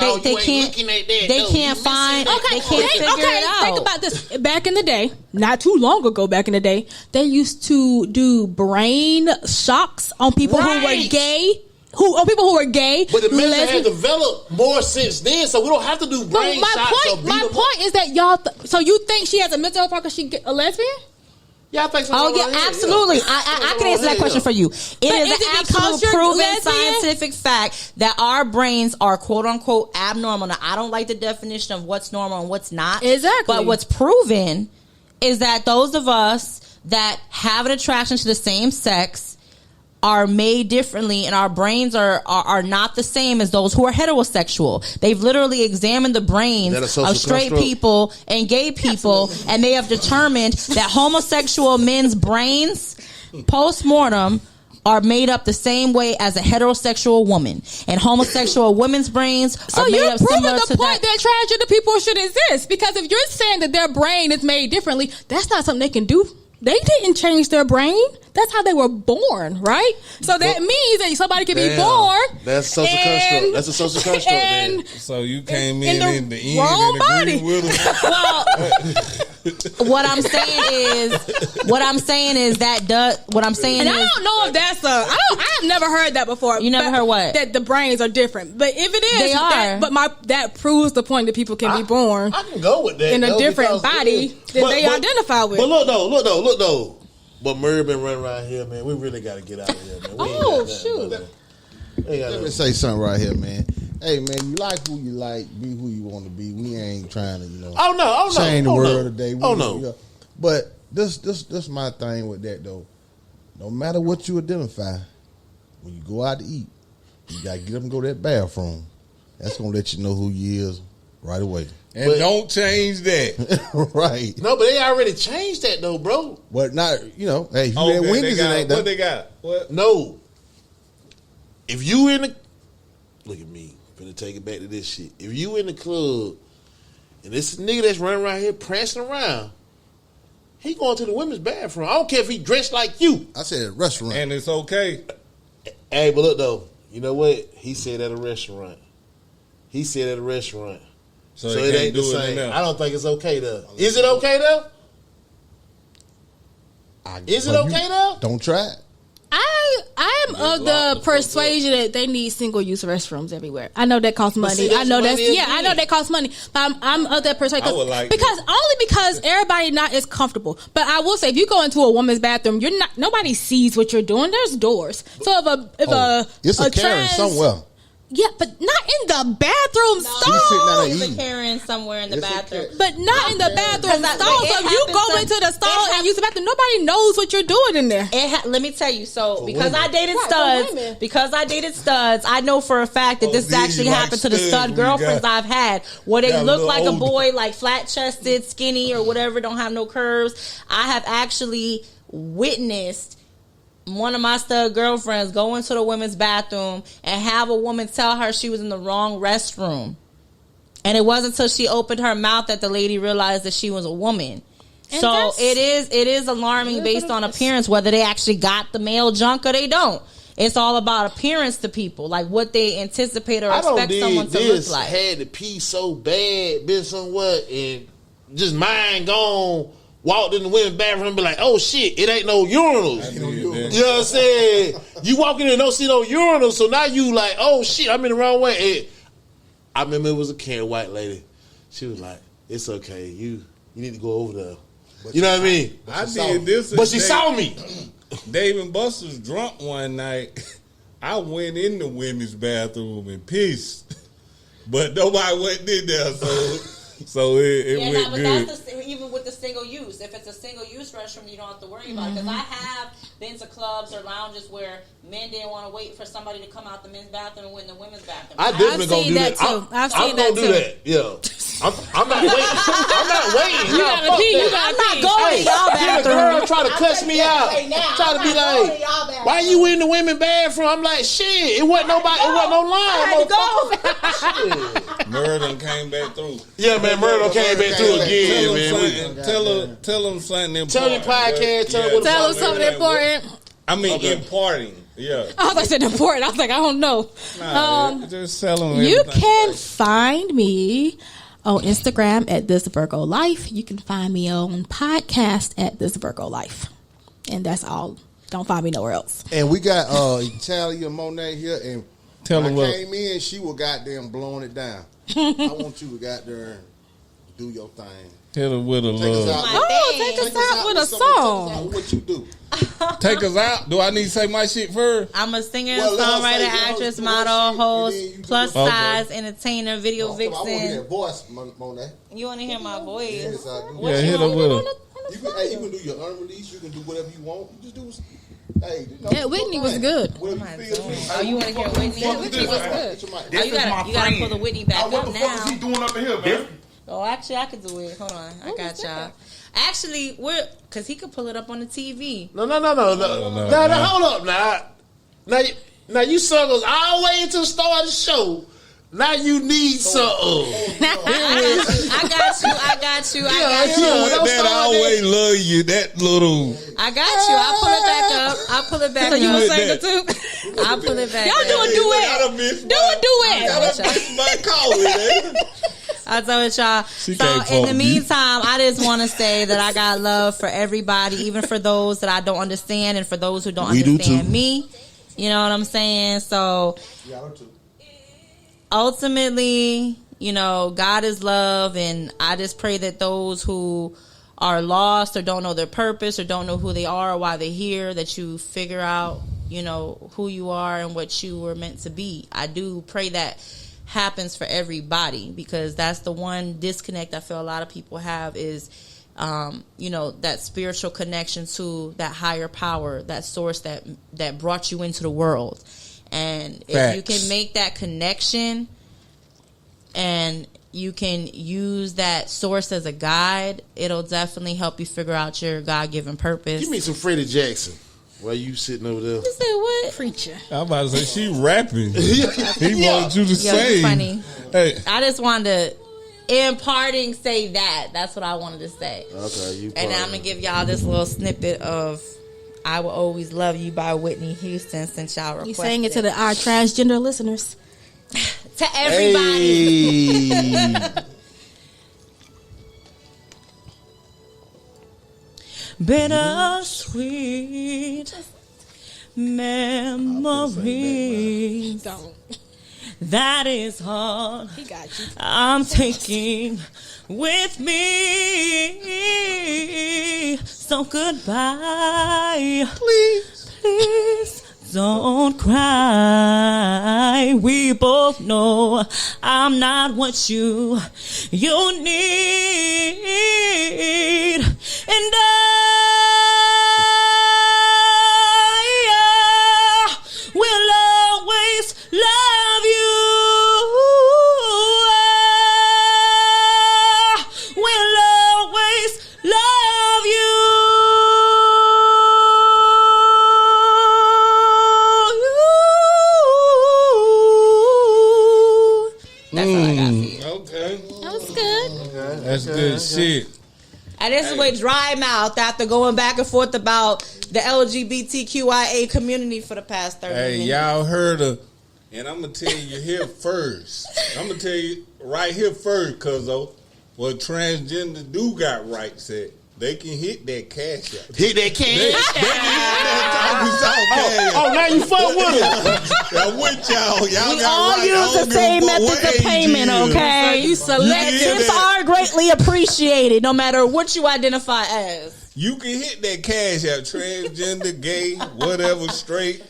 S7: find. They can't figure it out.
S3: Think about this. Back in the day, not too long ago, they used to do brain shocks on people who were gay. People who are gay.
S4: But the medicine has developed more since then, so we don't have to do brain shots.
S3: My point is that y'all. So you think she has a mental health problem because she a lesbian?
S4: Yeah, I think so.
S7: Oh yeah, absolutely. I can answer that question for you. It is an absolute proven scientific fact that our brains are quote unquote abnormal. Now, I don't like the definition of what's normal and what's not.
S3: Exactly.
S7: But what's proven is that those of us that have an attraction to the same sex are made differently, and our brains are not the same as those who are heterosexual. They've literally examined the brains of straight people and gay people, and they have determined that homosexual men's brains post-mortem are made up the same way as a heterosexual woman, and homosexual women's brains
S3: So
S7: are made
S3: you're
S7: up
S3: proving
S7: similar
S3: the
S7: to
S3: point that transgender people should exist, because if you're saying that their brain is made differently, that's not something they can do. They didn't change their brain. That's how they were born, right? So that means that somebody can be born.
S4: That's social construct. That's a social construct. Man.
S6: So you came in the end
S3: wrong
S6: and agreed
S3: body.
S6: with them.
S7: Well, what I'm saying is that
S3: And I don't know if that's I have never heard that before.
S7: You never heard what?
S3: That the brains are different. But if it is,
S7: They are.
S3: That proves the point that people can be born
S4: I can go with that
S3: in a
S4: though,
S3: different
S4: because
S3: body that they identify with.
S4: But look though. But Murray been running around here, man. We really got to get out of here, man.
S5: Let me say something right here, man. Hey, man, you like who you like, be who you want to be. We ain't trying to, change the world today. But this my thing with that though. No matter what you identify, when you go out to eat, you gotta get up and go to that bathroom. That's gonna let you know who you is right away.
S6: And don't change that.
S5: Right.
S4: No, but they already changed that though, bro.
S5: But not, hey, if you had Wendy's, it ain't
S6: what
S5: that.
S6: they got? What?
S4: No. If you in the look at me, I'm finna take it back to this shit. If you in the club and this nigga that's running around here prancing around, he going to the women's bathroom. I don't care if he dressed like you.
S5: I said restaurant.
S6: And it's okay.
S4: Hey, but look though, you know what? He said at a restaurant. So it ain't the same. I don't think it's okay though. Is it okay though? Is it okay though?
S5: Don't try it.
S3: I am of the persuasion that they need single-use restrooms everywhere. I know that costs money. I know that costs money. But I'm of that persuasion because everybody not is comfortable. But I will say, if you go into a woman's bathroom, nobody sees what you're doing. There's doors. So
S5: it's a Karen somewhere.
S3: Yeah, but not in the bathroom stall.
S7: There's a Karen somewhere in the bathroom.
S3: But not in the bathroom stall. So if you go into the stall and use the bathroom, nobody knows what you're doing in there.
S7: Let me tell you. So because I dated studs, I know for a fact that this actually happened to the stud girlfriends I've had, where they look like a boy, like flat chested, skinny, or whatever, don't have no curves. I have actually witnessed one of my stud girlfriends go into the women's bathroom and have a woman tell her she was in the wrong restroom. And it wasn't until she opened her mouth that the lady realized that she was a woman. And so it is alarming based on appearance, whether they actually got the male junk or they don't. It's all about appearance to people, like what they anticipate or expect someone to look like.
S4: Had to pee so bad, been somewhere, and just mind gone. Walked in the women's bathroom and be like, oh shit, it ain't no urinals. You know what I'm saying? You walk in and don't see no urinals, so now you like, oh shit, I'm in the wrong way. And I remember it was a Karen white lady. She was like, it's okay, you need to go over there. You know what I mean?
S6: I did this.
S4: But she saw me.
S6: Dave and Buster's drunk one night. I went in the women's bathroom and pissed. But nobody went in there, so it went good.
S7: That's even with the single use. If it's a single use restroom, you don't have to worry about it. Because I have been to clubs or lounges where men didn't want to wait for somebody to come out the men's bathroom and win the women's bathroom.
S4: I definitely gonna do that too.
S3: I've seen that too.
S4: Yeah, I'm not waiting. I'm not waiting.
S3: You gotta pee.
S7: I'm not going to y'all bathroom.
S4: The girl try to cuss me out. Try to be like, why you in the women's bathroom? I'm like, shit. It wasn't nobody. It wasn't no line.
S7: I had to go.
S6: Murder came back through.
S4: Yeah, man. Murder came back through again, man.
S6: Tell them something important.
S4: Tell your podcast.
S3: Tell them something important.
S6: I mean, imparting. Yeah.
S3: I thought I said important. I was like, I don't know.
S6: Just tell them.
S3: You can find me on Instagram at This Virgo Life. You can find me on podcast at This Virgo Life. And that's all. Don't find me nowhere else.
S5: And we got Talia Monet here, and
S6: tell
S5: when
S6: her
S5: I
S6: what.
S5: came in, she was goddamn blowing it down. I want you to go out there and do your thing.
S6: Tell her with a love.
S3: Take us out with a song.
S5: What you do?
S6: Take us out. Do I need to say my shit first?
S7: I'm a singer, songwriter, actress, model, host, plus size, entertainer, video vixen.
S5: I want to hear voice, Monet.
S7: You want to hear my voice?
S5: Yes, I do.
S6: Yeah, hit her with her.
S5: You can do your unreleased. You can do whatever you want. You just do. Hey,
S3: Whitney was good.
S7: Oh, you want to hear Whitney?
S3: Yeah, Whitney was good.
S7: Oh, you gotta pull the Whitney back up now.
S1: What the fuck is he doing up in here, man?
S7: Oh, actually, I could do it. Hold on, I got y'all. Actually, because he could pull it up on the TV.
S4: No. Hold up now. Now you suckers all the way into the start of the show. Now you need something.
S7: I got you.
S4: Yeah,
S6: That always love you. That little.
S7: I got you. I'll pull it back up.
S3: So you
S7: up.
S3: gonna sing it too?
S7: I'll pull it back
S3: Y'all
S7: up.
S3: do a duet. Do a duet.
S4: My call with
S7: I told y'all. So in the meantime, I just want to say that I got love for everybody, even for those that I don't understand and for those who don't understand me. You know what I'm saying? So ultimately, you know, God is love, and I just pray that those who are lost or don't know their purpose or don't know who they are or why they're here, that you figure out, you know, who you are and what you were meant to be. I do pray that happens for everybody, because that's the one disconnect I feel a lot of people have is, you know, that spiritual connection to that higher power, that source that brought you into the world. And if you can make that connection and you can use that source as a guide, it'll definitely help you figure out your God-given purpose.
S4: Give me some Freddie Jackson. Why you sitting over there?
S7: You said what?
S3: Preacher.
S6: I'm about to say she rapping. He wanted you to say.
S7: Funny.
S6: Hey,
S7: I just wanted to, in parting, say that. That's what I wanted to say.
S4: Okay,
S7: and I'm gonna give y'all this little snippet of "I Will Always Love You" by Whitney Houston, since y'all requested.
S3: You sang it to our transgender listeners.
S7: To everybody.
S4: Hey.
S7: Bittersweet memories.
S3: Don't.
S7: That is all
S3: He got you.
S7: I'm taking with me. So goodbye. Please don't cry. We both know I'm not what you need. And I will always love you. I will always love you. That's all I got for you.
S6: okay.
S3: That was good.
S6: That's good shit.
S7: And this is with dry mouth after going back and forth about the LGBTQIA community for the past 30 minutes.
S6: Hey, y'all heard of, and I'm going to tell you here first. I'm going to tell you right here first, cuz what transgender do got rights at. They can hit that cash out.
S4: Hit that can.
S6: Oh,
S4: now you fuck with them.
S6: I'm with y'all. Y'all
S7: We
S6: got
S7: all
S6: right.
S7: use the same methods of payment, okay?
S3: So you select
S6: Yeah,
S7: Tips
S6: man.
S7: are greatly appreciated, no matter what you identify as.
S6: You can hit that cash out. Transgender, gay, whatever, straight.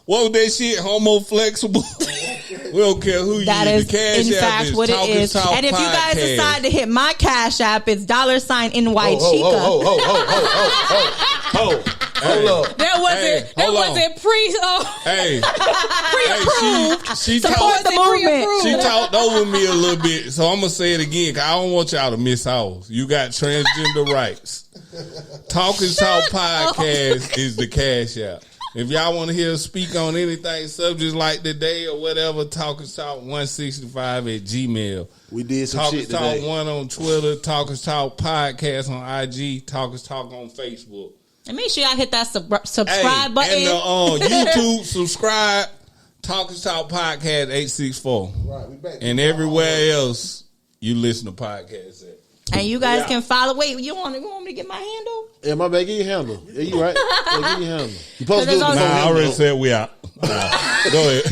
S6: What was that shit? Homo flexible. We don't care who
S7: That
S6: you
S7: is,
S6: the cash
S7: in
S6: app
S7: fact,
S6: is
S7: what it
S6: Talk
S7: is.
S6: Talk
S7: And if you guys
S6: Podcast.
S7: decide to hit my Cash App, it's $NY Chica.
S5: Hold up.
S3: That wasn't.
S6: Hey,
S3: That
S6: hold on.
S3: wasn't
S6: Hey, she
S7: Support the movement.
S6: She talked over me a little bit, so I'm gonna say it again. Cause I don't want y'all to miss out. You got transgender rights. TalkIsTalk Podcast is the cash out. If y'all want to hear us speak on anything, subjects like today or whatever, TalkIsTalk165@gmail.
S4: We did some shit
S6: TalkIsTalk
S4: today.
S6: 1 on Twitter, TalkIsTalk Podcast on IG, TalkIsTalk on Facebook.
S7: And make sure y'all hit that subscribe
S6: Hey,
S7: button.
S6: and YouTube, subscribe, TalkIsTalk Podcast 864.
S5: Right, we back.
S6: And everywhere else you listen to podcasts at.
S7: And you guys can follow. Wait, you want me to get my handle?
S4: Yeah, my bad. Give your handle. Yeah, you right. Yeah, give your handle. You supposed to do it
S7: Nah,
S4: before
S6: I
S4: him,
S6: already
S4: though.
S6: said we out. Go ahead.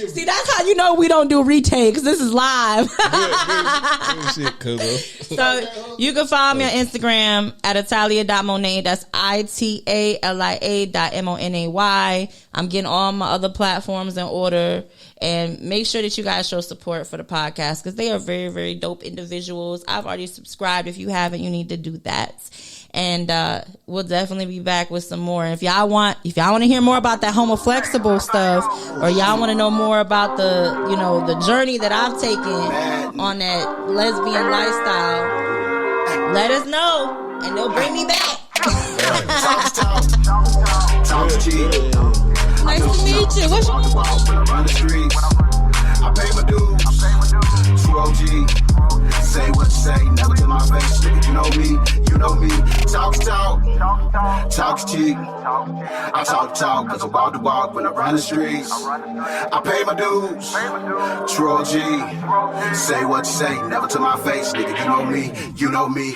S7: See, that's how you know we don't do retakes. This is live.
S6: Good shit, cuz.
S7: So you can follow me on Instagram at Italia.Monet. That's ITALIA.MONAY. I'm getting all my other platforms in order. And make sure that you guys show support for the podcast, because they are very, very dope individuals. I've already subscribed. If you haven't, you need to do that. And we'll definitely be back with some more. And if y'all want to hear more about that homo flexible stuff, or y'all want to know more about the journey that I've taken on that lesbian lifestyle, let us know, and they'll bring me back.
S2: Talk cheap.
S3: Nice you? What's
S2: Walk the walk when I run the streets. I pay my dues. True OG. Say what you say, never to my face. Nigga, you know me. Talk's talk. Talk's cheap. I talk, cause I walk the walk when I run the streets. I pay my dues. True OG. Say what you say, never to my face. Nigga, you know me.